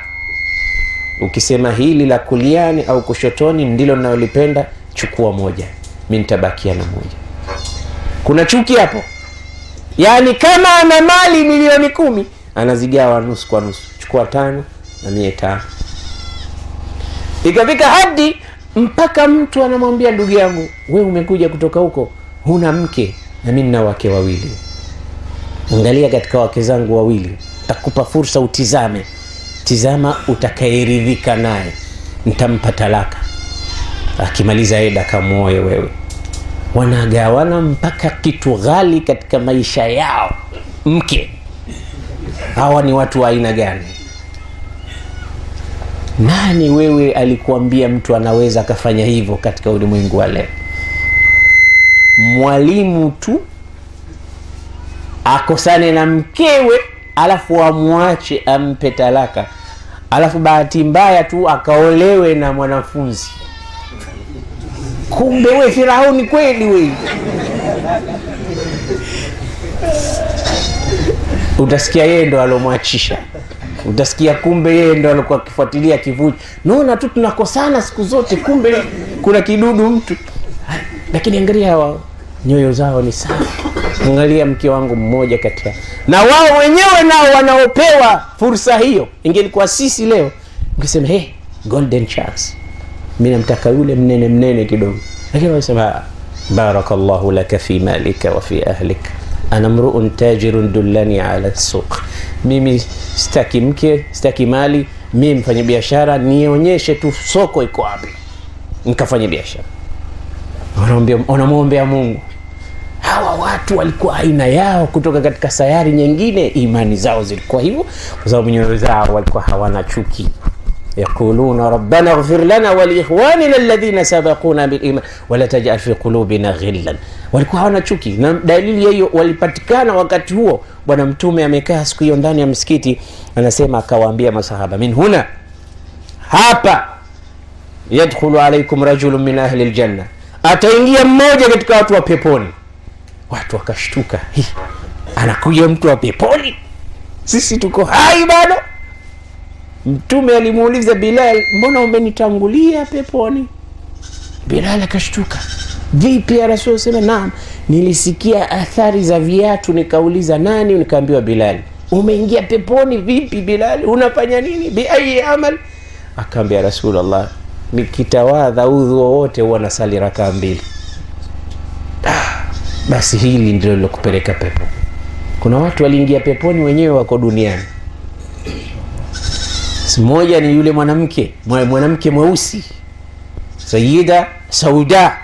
Ukisema hili la kuliani au kushotoni ndilo ninalolipenda, chukua moja, mimi nitabakia na moja. Kuna chuki hapo? Yani kama ana mali milioni 10 anazigawa nusu kwa nusu, chukua 5 na mie 5. Ikafika hadi mpaka mtu anamwambia ndugu yangu, wewe umekuja kutoka huko, huna mke, na mimi nina wake wawili. Angalia katika wake zangu wawili, takupa fursa utizame. Tizama utakayeridhika naye, nitampa talaka. Akimaliza eda kamuoe wewe. wanagawana mpaka kitu ghali katika maisha yao, mke. Hawa ni watu wa aina gani? Nani wewe alikuambia mtu anaweza kafanya hivyo katika ulimwengu wa leo? Mwalimu tu akosane na mkewe alafu amwache ampe talaka, alafu bahati mbaya tu akaolewe na mwanafunzi. Kumbe we Firauni kweli we. Utasikia yeye ndo alomwachisha, utasikia kumbe yeye ndo alikuwa akifuatilia kivuji. Naona tu tunakosana siku zote, kumbe kuna kidudu mtu. Lakini angalia wao, nyoyo zao ni sawa. Angalia mke wangu mmoja kati ya, na wao wenyewe nao wanaopewa fursa hiyo. Ingelikuwa sisi leo ungesema golden chance, mimi namtaka yule mnene kidogo. Lakini wanasema barakallahu laka fi malika wa fi ahlika, ana mru'un tajirun dullani ala suq. Mimi sitaki mke, sitaki mali, mimi mfanye biashara, nionyeshe tu soko iko wapi nikafanye biashara. Wanamuombea Mungu. Hawa watu walikuwa aina yao kutoka katika sayari nyingine, imani zao zilikuwa hivyo kwa sababu nyoyo zao walikuwa hawana chuki. Yaquluna rabbana ighfir lana wa li ikhwanina alladhina sabaquna bil iman wa la taj'al fi qulubina ghillan. Walikuwa hawana chuki, na dalili hiyo walipatikana wakati huo. Bwana Mtume amekaa siku hiyo ndani ya msikiti, anasema akawaambia masahaba, min huna, hapa, yadkhulu alaykum rajulun min ahli aljanna, ataingia mmoja katika watu wa peponi. Watu wakashtuka, anakuja mtu wa peponi, sisi tuko hai bado? Mtume alimuuliza Bilal, mbona umenitangulia peponi? Bilal akashtuka, vipi ya Rasul? Sema naam, nilisikia athari za viatu, nikauliza nani, nikaambiwa Bilal. Umeingia peponi vipi Bilal? Unafanya nini? Bi ayi amal? Akaambia Rasulullah, nikitawadha udhu wote huwa nasali rakaa 2. Basi hili ndilo lilokupeleka pepo. Kuna watu waliingia peponi wenyewe wako duniani. Mmoja ni yule mwanamke mweusi, Sayyida Sauda.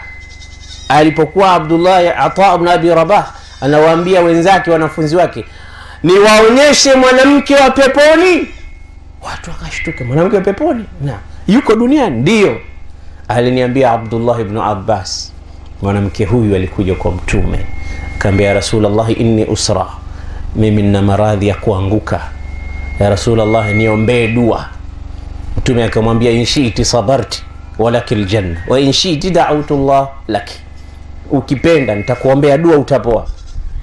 Alipokuwa Abdullah Ata ibn Abi Rabah anawaambia wenzake, wanafunzi wake, niwaonyeshe mwanamke wa peponi. Watu wakashtuka, mwanamke wa peponi? Na yuko duniani? Ndio. Aliniambia Abdullah ibn Abbas, mwanamke huyu alikuja kwa Mtume akamwambia, Rasulullah, inni usra, mimi nina maradhi ya kuanguka, ya Rasulullah niombee dua. Mtume akamwambia, inshiti sabarti walakil janna wa inshiti da'utu Allah laki, ukipenda nitakuombea dua utapoa,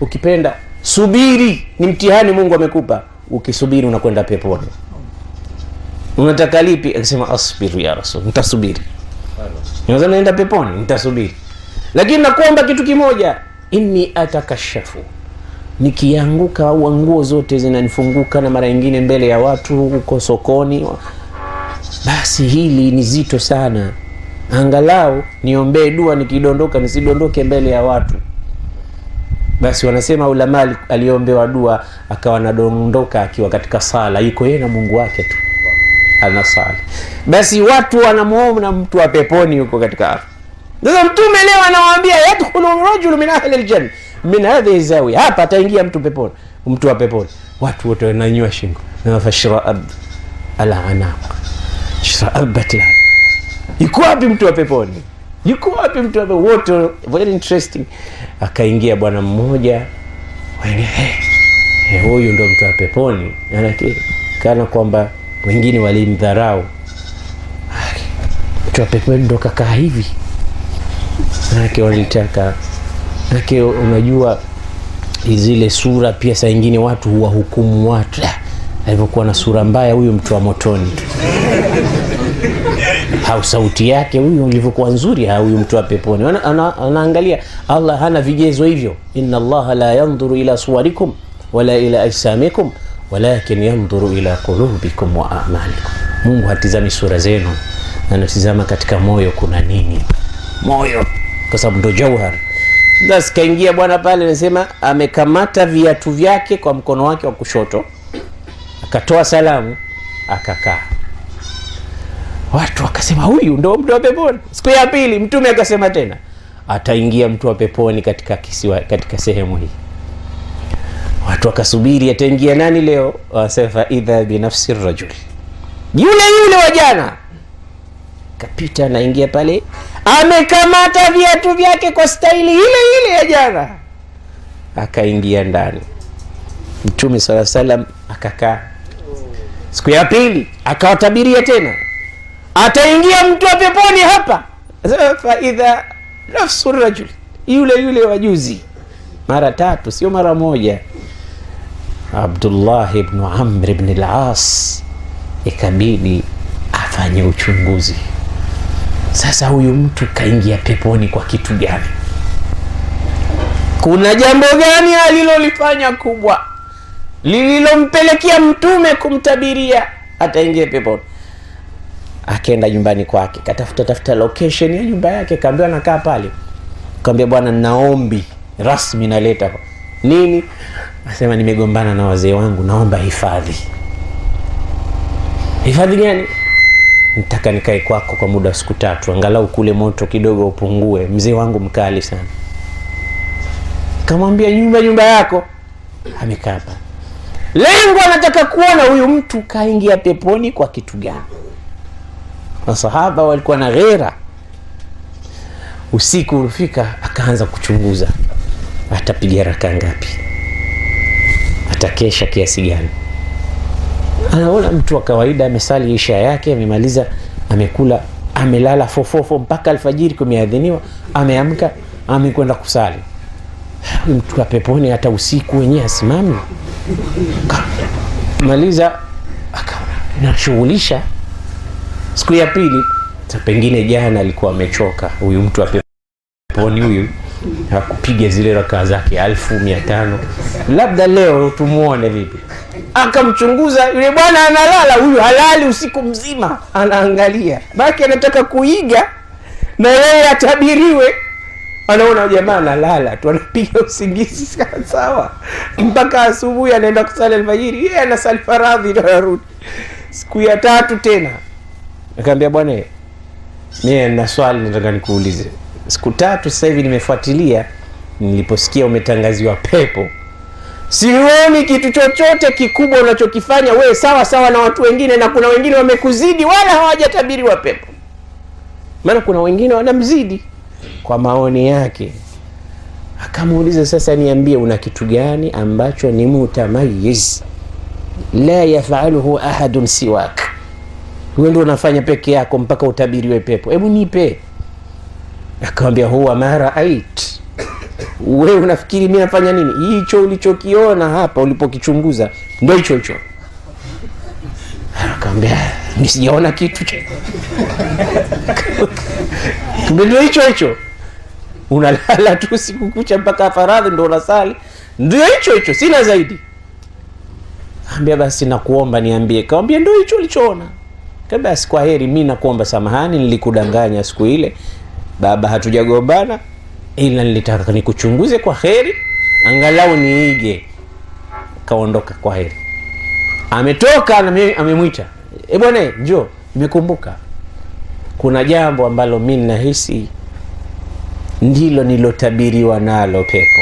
ukipenda subiri, ni mtihani Mungu amekupa, ukisubiri unakwenda peponi. Unataka lipi? Akasema asbiru ya Rasul, nitasubiri. Niweza naenda peponi, nitasubiri. Lakini nakuomba kitu kimoja, inni atakashafu, nikianguka au nguo zote zinanifunguka, na mara nyingine mbele ya watu huko sokoni, basi hili ni zito sana, angalau niombee dua, nikidondoka nisidondoke mbele ya watu. Basi wanasema ulama aliombewa dua akawa anadondoka akiwa katika sala, yuko yeye na Mungu wake tu anasali. Basi watu wanamuona mtu wa peponi yuko katika ardhi. Sasa Mtume leo anawaambia, yadkhulu rajulun min ahli aljanna min hadhihi zawiya, hapa ataingia mtu peponi, mtu wa peponi. Watu wote wananyua shingo, na fashra al-anaq, shrabat la, yuko wapi mtu wa peponi? Yuko wapi mtu wa peponi? Wote very interesting. Akaingia bwana mmoja, huyu ndo mtu wa peponi. Kana kwamba wengine walimdharau, mtu wa peponi ndo kakaa hivi. Walitaka, unajua zile sura pia saa nyingine watu huwahukumu watu, alivyokuwa na sura mbaya huyu mtu wa motoni tu, au sauti yake huyu ilivyokuwa nzuri, huyu mtu wa peponi. Anaangalia, Allah hana vigezo hivyo. Inna Allah la yanzuru ila suwarikum wala ila ajsamikum walakin yanzuru ila qulubikum wa a'malikum. Mungu hatizami sura zenu, anatizama katika moyo kuna nini. Moyo kwa sababu ndo jauhar. Basi kaingia bwana pale, anasema amekamata viatu vyake kwa mkono wake wa kushoto, akatoa salamu, akakaa. Watu wakasema huyu ndo mtu wa peponi. Siku ya pili Mtume akasema tena, ataingia mtu wa peponi katika kisiwa, katika sehemu hii. Watu wakasubiri ataingia nani leo, wasema idha binafsi rajul, yule wa jana kapita, naingia pale amekamata viatu vyake kwa staili ile ya jana, akaingia ndani. Mtume sallallahu alaihi wasallam akakaa. Siku ya pili akawatabiria tena, ataingia mtu wa peponi hapa, fa idha nafsu rajul, yule wa juzi. Mara tatu, sio mara moja. Abdullah ibn Amr ibn al-As ikabidi afanye uchunguzi. Sasa huyu mtu kaingia peponi kwa kitu gani? Kuna jambo gani alilolifanya kubwa lililompelekea mtume kumtabiria ataingia peponi? Akaenda nyumbani kwake, katafuta location ya nyumba yake, kaambiwa nakaa pale. Kaambia bwana, naombi rasmi naleta nini? Asema nimegombana na wazee wangu, naomba hifadhi. Hifadhi gani? Nataka nikae kwako kwa muda wa siku 3, angalau kule moto kidogo upungue, mzee wangu mkali sana. Kamwambia nyumba yako. Amekaa hapa. Lengo anataka kuona huyu mtu kaingia peponi kwa kitu gani. Masahaba walikuwa na ghera. Usiku ulifika, akaanza kuchunguza, atapiga raka ngapi, atakesha kiasi gani. Anaona mtu wa kawaida amesali isha yake, amemaliza, amekula, amelala fofofo mpaka alfajiri kumeadhiniwa, ameamka, amekwenda kusali. Mtu wa peponi hata usiku wenyewe asimami. Maliza akashughulisha. Siku ya pili, pengine jana alikuwa amechoka huyu mtu wa peponi, huyu hakupiga zile rakaa zake 1500, labda leo tumuone vipi. Akamchunguza, yule bwana analala, huyu halali usiku mzima, anaangalia. Baki anataka kuiga na yeye atabiriwe. Anaona jamaa analala tu, anapiga usingizi sawa mpaka asubuhi, anaenda kusali alfajiri, yeye anasali faradhi ndio anarudi. Siku ya 3 tena akamwambia, bwana mimi nina swali nataka nikuulize. Siku 3 sasa hivi nimefuatilia, niliposikia umetangaziwa pepo, sioni kitu chochote kikubwa unachokifanya wewe sawa na watu wengine, na kuna wengine wamekuzidi wala hawajatabiriwa pepo. Maana kuna wengine wanamzidi kwa maoni yake. Akamuuliza, sasa niambie, una kitu gani ambacho ni mutamayiz la yafaluhu ahadun siwak, wewe ndio unafanya peke yako mpaka utabiriwe pepo? Hebu nipe. Akamwambia, huwa mara ait, wewe unafikiri mimi nafanya nini? Hicho ulichokiona hapa ulipokichunguza ndio hicho. Akamwambia, mimi sijaona kitu cha ndio hicho. Unalala tu siku kucha mpaka faradhi ndio unasali, ndio hicho, sina zaidi. Ambia, basi nakuomba niambie. Kaambia, ndio hicho ulichoona. Kaambia, basi kwa heri, mimi nakuomba samahani, nilikudanganya siku ile. Baba, hatujagombana, ila nilitaka nikuchunguze kwa heri, angalau niige. Kaondoka, kwa heri. Ametoka na amemwita, bwana njoo, nimekumbuka kuna jambo ambalo mimi nahisi ndilo nilotabiriwa nalo pepo.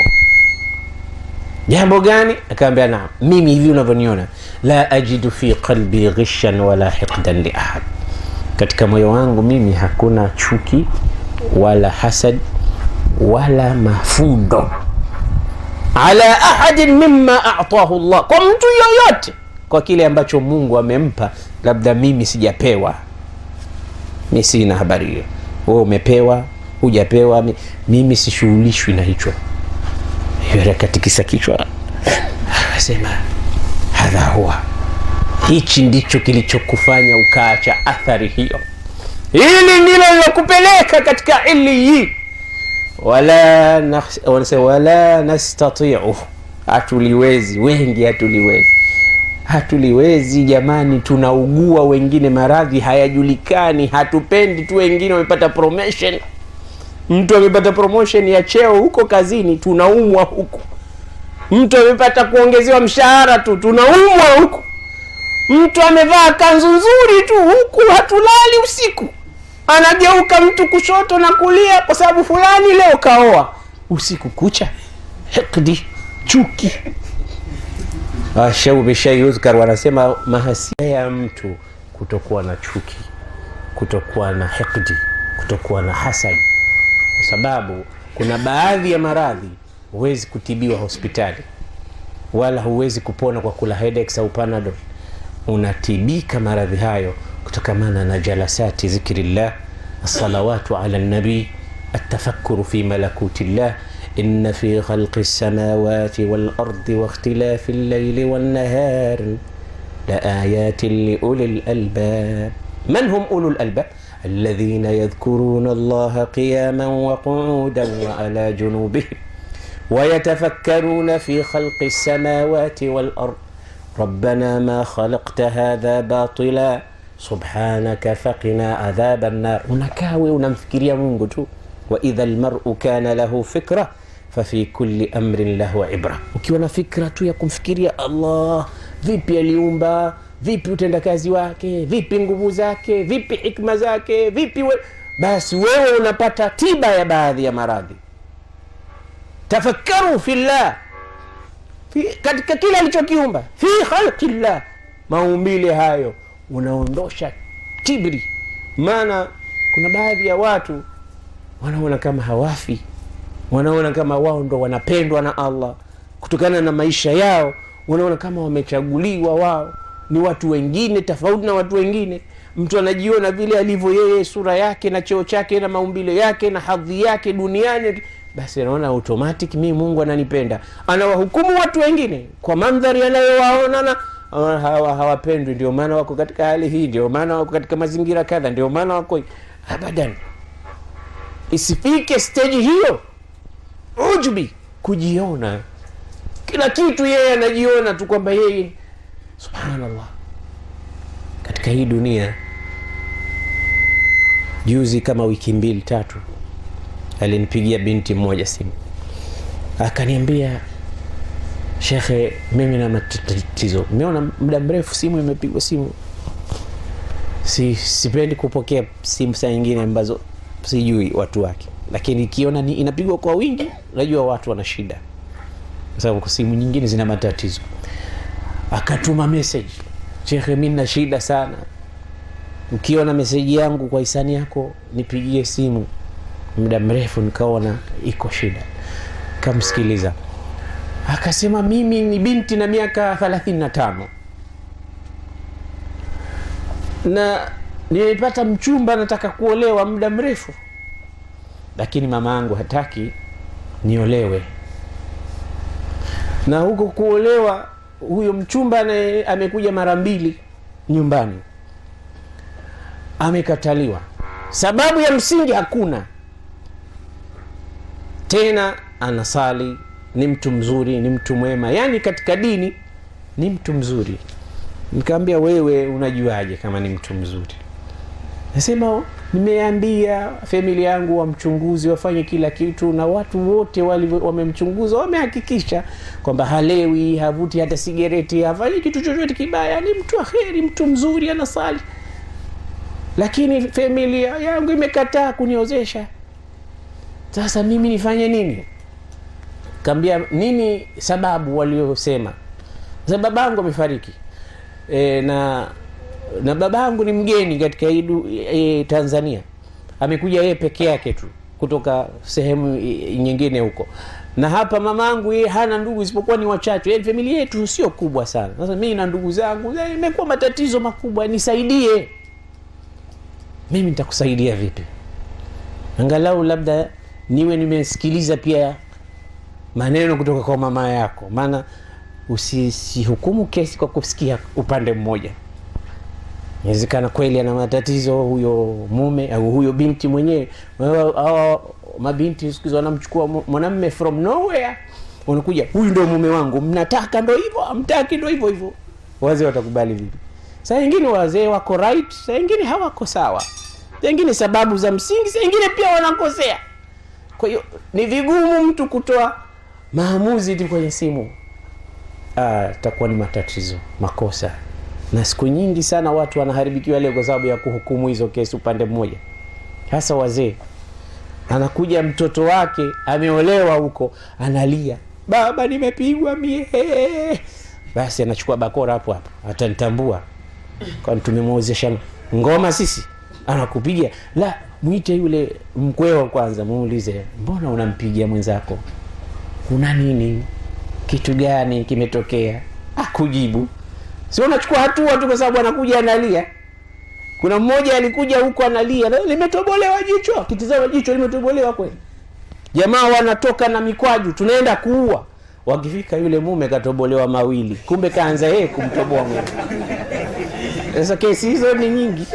Jambo gani? Akaambia, na mimi hivi unavyoniona, la ajidu fi qalbi ghishan wala hiqdan li ahad, katika moyo wangu mimi hakuna chuki wala hasad wala mafundo ala ahadin mimma a'tahu Allah, kwa mtu yoyote kwa kile ambacho Mungu amempa, labda mimi sijapewa. Mimi sina habari hiyo. Wewe umepewa, hujapewa, mimi sishughulishwi na hicho. Yule katikisa kichwa, akasema, hadha huwa, hichi ndicho kilichokufanya ukaacha athari hiyo. Hili ndilo lilokupeleka katika iliyi. Wala nastati'u, hatuliwezi, wengi hatuliwezi jamani. Tunaugua wengine maradhi hayajulikani, hatupendi tu. Wengine wamepata promotion, mtu amepata promotion ya cheo huko kazini, tunaumwa huko. Mtu amepata kuongezewa mshahara tu, tunaumwa huko. Mtu amevaa kanzu nzuri tu, huku hatulali usiku. anageuka mtu kushoto na kulia kwa sababu fulani leo kaoa. Usiku kucha hikdi, chuki. Shaubi shayuzkar, wanasema mahasia ya mtu kutokuwa na chuki, kutokuwa na hikdi, kutokuwa na hasad. Kwa sababu kuna baadhi ya maradhi huwezi kutibiwa hospitali, wala huwezi kupona kwa kula Hedex au Panadol. Unatibika maradhi hayo kutokamana na jalasati zikrillah, as-salawatu ala nabi, at-tafakkuru fi malakutillah. Inna fi khalqi samawati wal ardi wa ikhtilafi al-layli wan nahar la ayatin li ulil albab. Man hum ulul albab? الذين يذكرون الله قياما وقعودا وعلى جنوبهم ويتفكرون في خلق السماوات والأرض ربنا ما خلقت هذا باطلا سبحانك فقنا عذاب النار. unakawe unamfikiria Mungu tu. وإذا المرء كان له فكرة ففي كل أمر له عبرة. ukiwa na fikra tu ya kumfikiria Allah, vipi aliumba, vipi utendakazi wake, vipi nguvu zake, vipi hikma zake, vipi basi wewe unapata tiba ya baadhi ya maradhi. Tafakkaru fillah, katika kila alichokiumba, fi khalqillah, maumbile hayo, unaondosha kibri. Maana kuna baadhi ya watu wanaona kama hawafi, wanaona kama wao ndo wanapendwa na Allah kutokana na maisha yao, wanaona kama wamechaguliwa, wao ni watu wengine tofauti na watu wengine. Mtu anajiona vile alivyo yeye, sura yake na cheo chake na maumbile yake na hadhi yake duniani, basi anaona automatic mimi Mungu ananipenda. Anawahukumu watu wengine kwa mandhari anayowaona na hawapendwi, ndio maana wako katika hali hii, ndio maana wako katika mazingira kadha, ndio maana wako abadan. Isifike stage hiyo ujubi, kujiona kila kitu yeye anajiona tu kwamba yeye. Subhanallah, katika hii dunia juzi kama wiki 2-3 alinipigia binti mmoja simu, akaniambia, shekhe, mimi na matatizo. Nimeona muda mrefu simu imepigwa, simu sipendi kupokea simu saa nyingine ambazo sijui watu wake, lakini ikiona ni inapigwa kwa wingi najua watu wana shida, kwa sababu simu nyingine zina matatizo. Akatuma message, shekhe, mimi na shida sana, ukiona message yangu kwa hisani yako nipigie simu. Muda mrefu nikaona iko shida, kamsikiliza. Akasema, mimi ni binti na miaka 35 na nilipata mchumba, nataka kuolewa muda mrefu, lakini mama yangu hataki niolewe. Na huko kuolewa, huyo mchumba amekuja mara 2 nyumbani, amekataliwa. Sababu ya msingi hakuna. Tena anasali, ni mtu mzuri, ni mtu mwema, yani katika dini ni mtu mzuri. Nikamwambia, wewe unajuaje kama ni mtu mzuri? Nasema, nimeambia familia yangu wamchunguzi, wafanye kila kitu, na watu wote wamemchunguza, wamehakikisha kwamba halewi, havuti hata sigareti, hafanyi kitu chochote kibaya, ni mtu aheri, mtu mzuri, anasali. Lakini familia yangu imekataa kuniozesha. Sasa mimi nifanye nini? Kambia, nini sababu waliosema? Sasa babangu amefariki. Na babangu ni mgeni katika Tanzania. Amekuja yeye peke yake tu kutoka sehemu nyingine huko. Na hapa mamangu yeye hana ndugu isipokuwa ni wachache. Familia yetu sio kubwa sana. Sasa mimi na ndugu zangu imekuwa matatizo makubwa, nisaidie. Mimi nitakusaidia vipi? Angalau labda niwe nimesikiliza pia maneno kutoka kwa mama yako. Maana usihukumu kesi kwa kusikia upande mmoja. Inawezekana kweli ana matatizo huyo mume au huyo binti mwenyewe. Hao mabinti siku hizo wanamchukua mwanamume from nowhere, unakuja, huyu ndio mume wangu, mnataka ndio hivyo, amtaki ndio hivyo hivyo. Wazee watakubali vipi? Saa nyingine wazee wako right, saa nyingine hawako sawa. Saa nyingine sababu za msingi, saa nyingine pia wanakosea. Kwa hiyo ni vigumu mtu kutoa maamuzi tu kwenye simu. Takuwa ni matatizo, makosa. Na siku nyingi sana watu wanaharibikiwa leo kwa sababu ya kuhukumu hizo kesi upande mmoja. hasa wazee. Anakuja mtoto wake ameolewa huko, analia, baba nimepigwa mie. Basi anachukua bakora hapo hapo, atanitambua kwani tumemwozesha ngoma sisi, anakupiga. La, mwite yule mkweo kwanza, muulize mbona unampigia mwenzako, kuna nini, kitu gani kimetokea? Akujibu. Sio unachukua hatua tu kwa sababu anakuja analia. Kuna mmoja alikuja huko analia, limetobolewa jicho, kitizama jicho limetobolewa kweli. Jamaa wanatoka na mikwaju, tunaenda kuua. Wakifika yule mume katobolewa mawili, kumbe kaanza yeye kumtoboa mume. Sasa kesi hizo ni nyingi.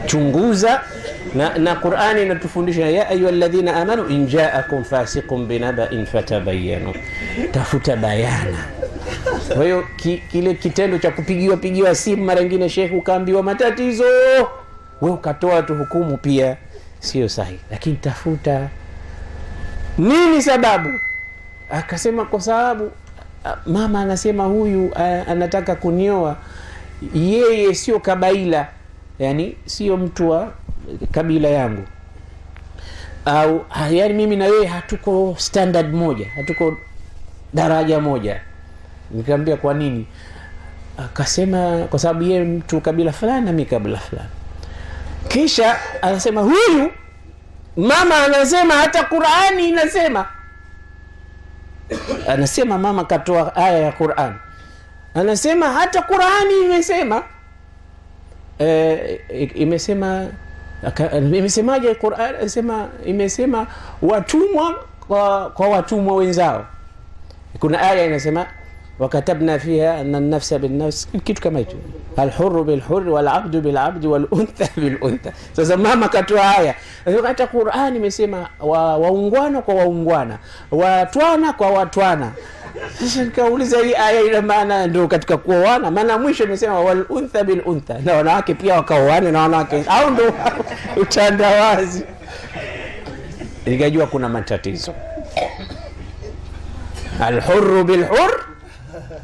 Chunguza, na Qur'ani inatufundisha ya ayyuhalladhina amanu in ja'akum fasiqun binaba'in fatabayyanu, tafuta bayana. Kwa hiyo kile kitendo cha kupigiwa simu mara nyingine sheikh ukaambiwa matatizo, wewe ukatoa tu hukumu, pia sio sahihi. Lakini tafuta nini sababu. Akasema kwa sababu mama anasema huyu anataka kunioa, yeye sio kabaila, yani sio mtu wa kabila yangu, au yani mimi na yeye hatuko standard moja, hatuko daraja moja. Nikamwambia kwa nini? Akasema kwa sababu yeye mtu kabila fulani na mimi kabila fulani. Kisha anasema huyu mama anasema hata Qur'ani inasema, anasema mama katoa aya ya Qur'an, anasema hata Qur'ani imesema, imesemaje Qur'an? Imesema watumwa kwa watumwa wenzao. Kuna aya inasema wakatabna fiha anna an-nafsa bin-nafs, kitu kama hicho, al-hurru bil-hurri wal-'abdu bil-'abdi wal-untha bil-untha. Sasa mama katoa haya, hata Qur'ani imesema waungwana kwa waungwana, watwana kwa watwana. Sasa nikauliza hii aya ina maana ndio katika kuoana? Maana mwisho imesema wal-untha bil-untha, na wanawake pia wakaoana na wanawake, au ndio utandawazi? Nikajua kuna matatizo. Al-hurru bil-hurr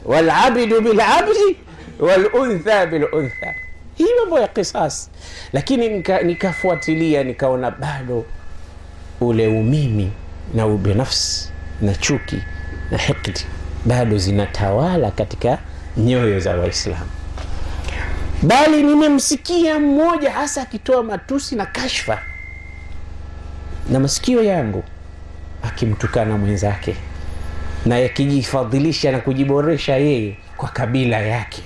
wal-'abdu bil-'abdi wal-untha bil-untha. Hii mambo ya qisas. Lakini nikafuatilia nikaona bado ule umimi na ubinafsi na chuki na hikdi bado zinatawala katika nyoyo za Waislamu. Bali nimemsikia mmoja hasa akitoa matusi na kashfa na masikio yangu akimtukana mwenzake na yakijifadhilisha na kujiboresha yeye kwa kabila yake.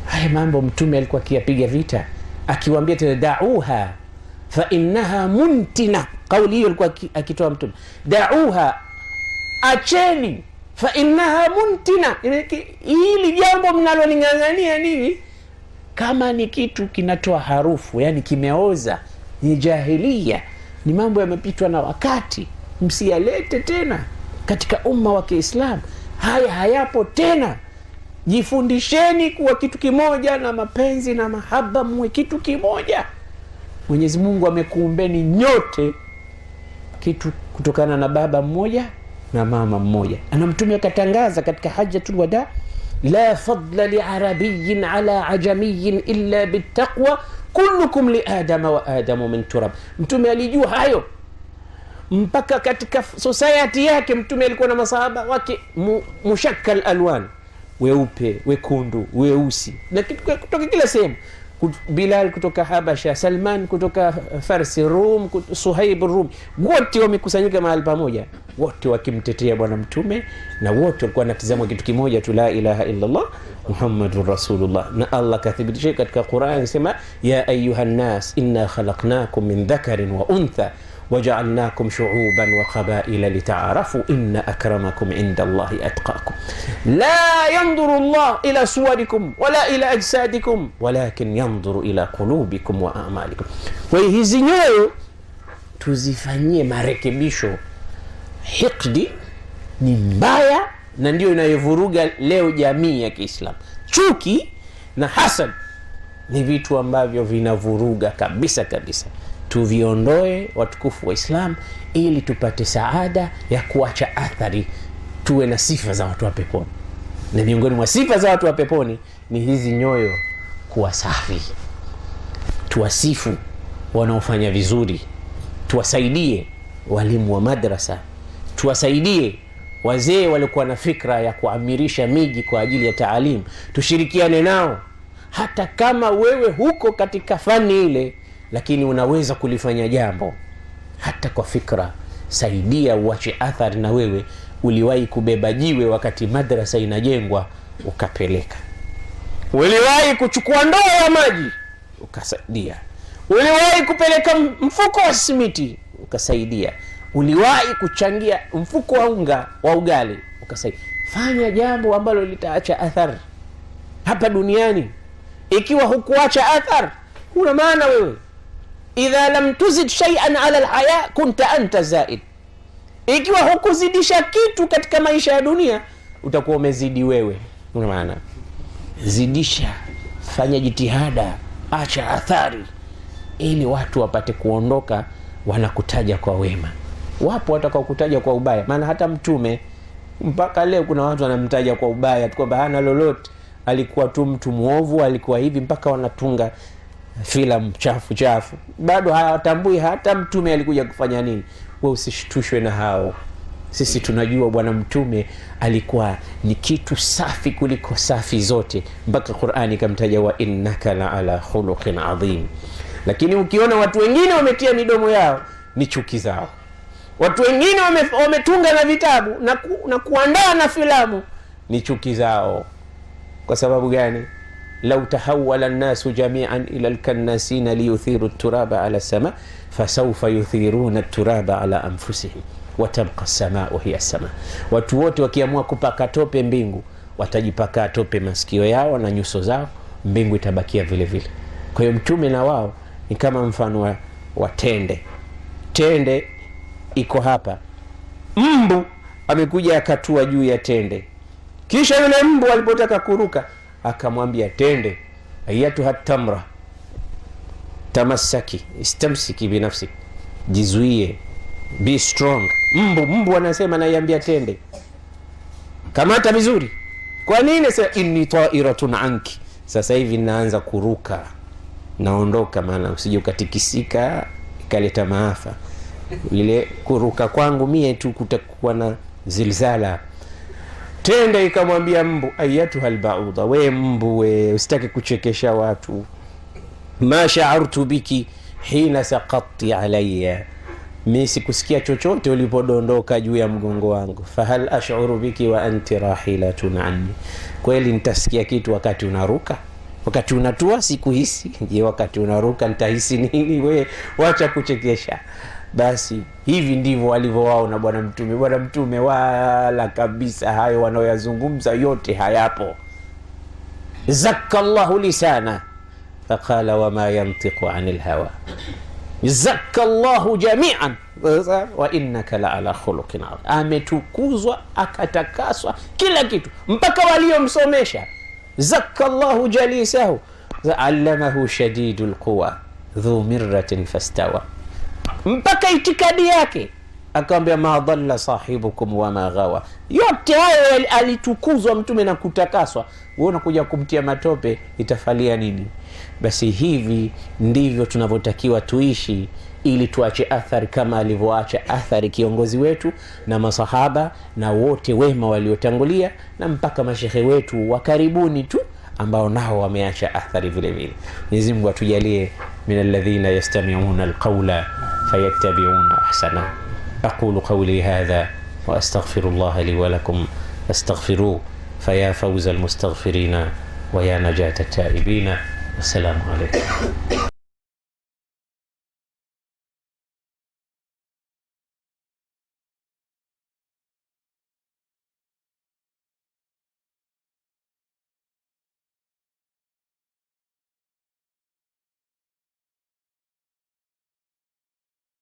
Haya mambo Mtume alikuwa akiyapiga vita, akiwaambia tena da'uha fa innaha muntina. Kauli hiyo alikuwa akitoa Mtume, da'uha, acheni, fa innaha muntina. Hili jambo mnalolingangania nini? Kama ni kitu kinatoa harufu, yani kimeoza, ni jahiliya, ni mambo yamepitwa na wakati, msiyalete tena katika umma wa Kiislamu. Haya hayapo tena. Jifundisheni kuwa kitu kimoja, na mapenzi na mahaba mwe kitu kimoja. Mwenyezi Mungu amekuumbeni nyote kitu kutokana na baba mmoja na mama mmoja. Ana Mtume akatangaza katika Hajjatul Wada, la fadla li arabiyyin ala ajamiyyin illa bittaqwa kullukum li adama wa adamu min turab. Mtume alijua hayo. Mpaka katika society yake Mtume alikuwa na masahaba wake mushakkal alwan, weupe, wekundu, weusi, na kutoka kila sehemu. Bilal kutoka Habasha, Salman kutoka Farsi, Rum, Suhaib Rum, wote wamekusanyika mahali pamoja, wote wakimtetea bwana Mtume, na wote walikuwa wanatazama kitu kimoja tu, la ilaha illa Allah Muhammadur Rasulullah. Na Allah kathibitisha katika Qur'an, sema ya ayuhan nas inna khalaqnakum min dhakarin wa untha وجعلناكم شعوبا وقبائل لتعارفوا إن أكرمكم عند الله أتقاكم لا ينظر الله إلى صوركم ولا إلى أجسادكم ولكن ينظر إلى قلوبكم وأعمالكم. وهذه nyoyo tuzifanyie marekebisho. Hikdi ni mbaya na ndio inayovuruga leo jamii ya Kiislamu. Chuki na hasad ni vitu ambavyo vinavuruga kabisa kabisa. Tuviondoe watukufu wa Islam ili tupate saada ya kuacha athari, tuwe na sifa za watu wa peponi. Na miongoni mwa sifa za watu wa peponi ni hizi nyoyo kuwa safi. Tuwasifu wanaofanya vizuri, tuwasaidie walimu wa madrasa, tuwasaidie wazee walikuwa na fikra ya kuamirisha miji kwa ajili ya taalimu, tushirikiane nao. Hata kama wewe huko katika fani ile, lakini unaweza kulifanya jambo hata kwa fikra, saidia uache athari. Na wewe uliwahi kubeba jiwe wakati madrasa inajengwa ukapeleka, uliwahi kuchukua ndoo ya maji ukasaidia, uliwahi kupeleka mfuko wa simiti ukasaidia, uliwahi kuchangia mfuko wa unga wa ugali ukasaidia. Fanya jambo ambalo litaacha athari hapa duniani. Ikiwa hukuacha athari, huna maana wewe. Idha lam tuzid shay'an ala alhaya kunta anta zaid. Ikiwa hukuzidisha kitu katika maisha ya dunia, utakuwa umezidi wewe. Huna maana. Zidisha, fanya jitihada, acha athari, ili watu wapate kuondoka wanakutaja kwa wema. Wapo watakao kutaja kwa ubaya, maana hata Mtume mpaka leo kuna watu wanamtaja kwa ubaya kwamba hana lolote, alikuwa tu mtu muovu, alikuwa hivi, mpaka wanatunga filamu chafu chafu. Bado hawatambui hata Mtume alikuja kufanya nini. Wewe usishtushwe na hao. Sisi tunajua bwana Mtume alikuwa ni kitu safi kuliko safi zote, mpaka Qur'ani kamtaja wa innaka la ala khuluqin adhim. Lakini ukiona watu wengine wametia midomo yao, ni chuki zao. Watu wengine wametunga na vitabu na kuandaa na filamu, ni chuki zao. Kwa sababu gani? Lau tahawala an-nasu jami'an ila al-kannasina liyuthiru at-turaba ala as-sama fasawfa yuthiruna at-turaba ala anfusihim wa tabqa as-sama'u hiya as-sama. Watu wote wakiamua kupaka tope mbingu, watajipaka tope masikio yao na nyuso zao, mbingu itabakia vile vile. Kwa hiyo Mtume na wao ni kama mfano wa tende. Tende iko hapa, mbu amekuja akatua juu ya tende, kisha yule mbu alipotaka kuruka akamwambia tende, ayatu hatamra tamassaki istamsiki binafsi, jizuie, be strong. Mbu anasema naiambia tende, kamata vizuri. Kwa nini? Sasa inni ta'iratun anki, sasa hivi naanza kuruka, naondoka, maana usije ukatikisika ikaleta maafa. Ile kuruka kwangu mie tu kutakuwa na zilzala. Tende ikamwambia mbu, ayatu halbauda, we mbu we, usitaki kuchekesha watu, ma sha'artu biki hina saqatti alayya, mimi sikusikia chochote ulipodondoka juu ya mgongo wangu. Fahal ash'uru biki wa anti rahilatun anni, kweli nitasikia kitu wakati unaruka? Wakati unatua sikuhisi, je wakati unaruka nitahisi nini? We wacha kuchekesha. Basi hivi ndivyo walivyo wao na bwana Mtume. Bwana Mtume wala kabisa hayo wanaoyazungumza yote hayapo. Zakkallahu lisana faqala wama yantiqu anil hawa, zakkallahu jami'an wa innaka la ala khuluqin adhim. Ametukuzwa akatakaswa kila kitu, mpaka waliomsomesha. Zakkallahu jalisahu allamahu shadidul quwa dhu mirratin fastawa, mpaka itikadi yake akamwambia ma dhalla sahibukum wa ma ghawa. Yote hayo alitukuzwa Mtume na kutakaswa. Wewe unakuja kumtia matope, itafalia nini? Basi hivi ndivyo tunavyotakiwa tuishi, ili tuache athari kama alivyoacha athari kiongozi wetu na masahaba na wote wema waliotangulia, na mpaka mashehe wetu wa karibuni tu ambao nao wameacha athari vile vile. Mwenyezi Mungu atujalie minal ladhina yastami'una alqawla fayattabi'una ahsana. aqulu qawli hadha wa astaghfirullah li wa lakum fastaghfiruhu faya fawza almustaghfirina wa ya najata at-taibina. Wassalamu alaykum.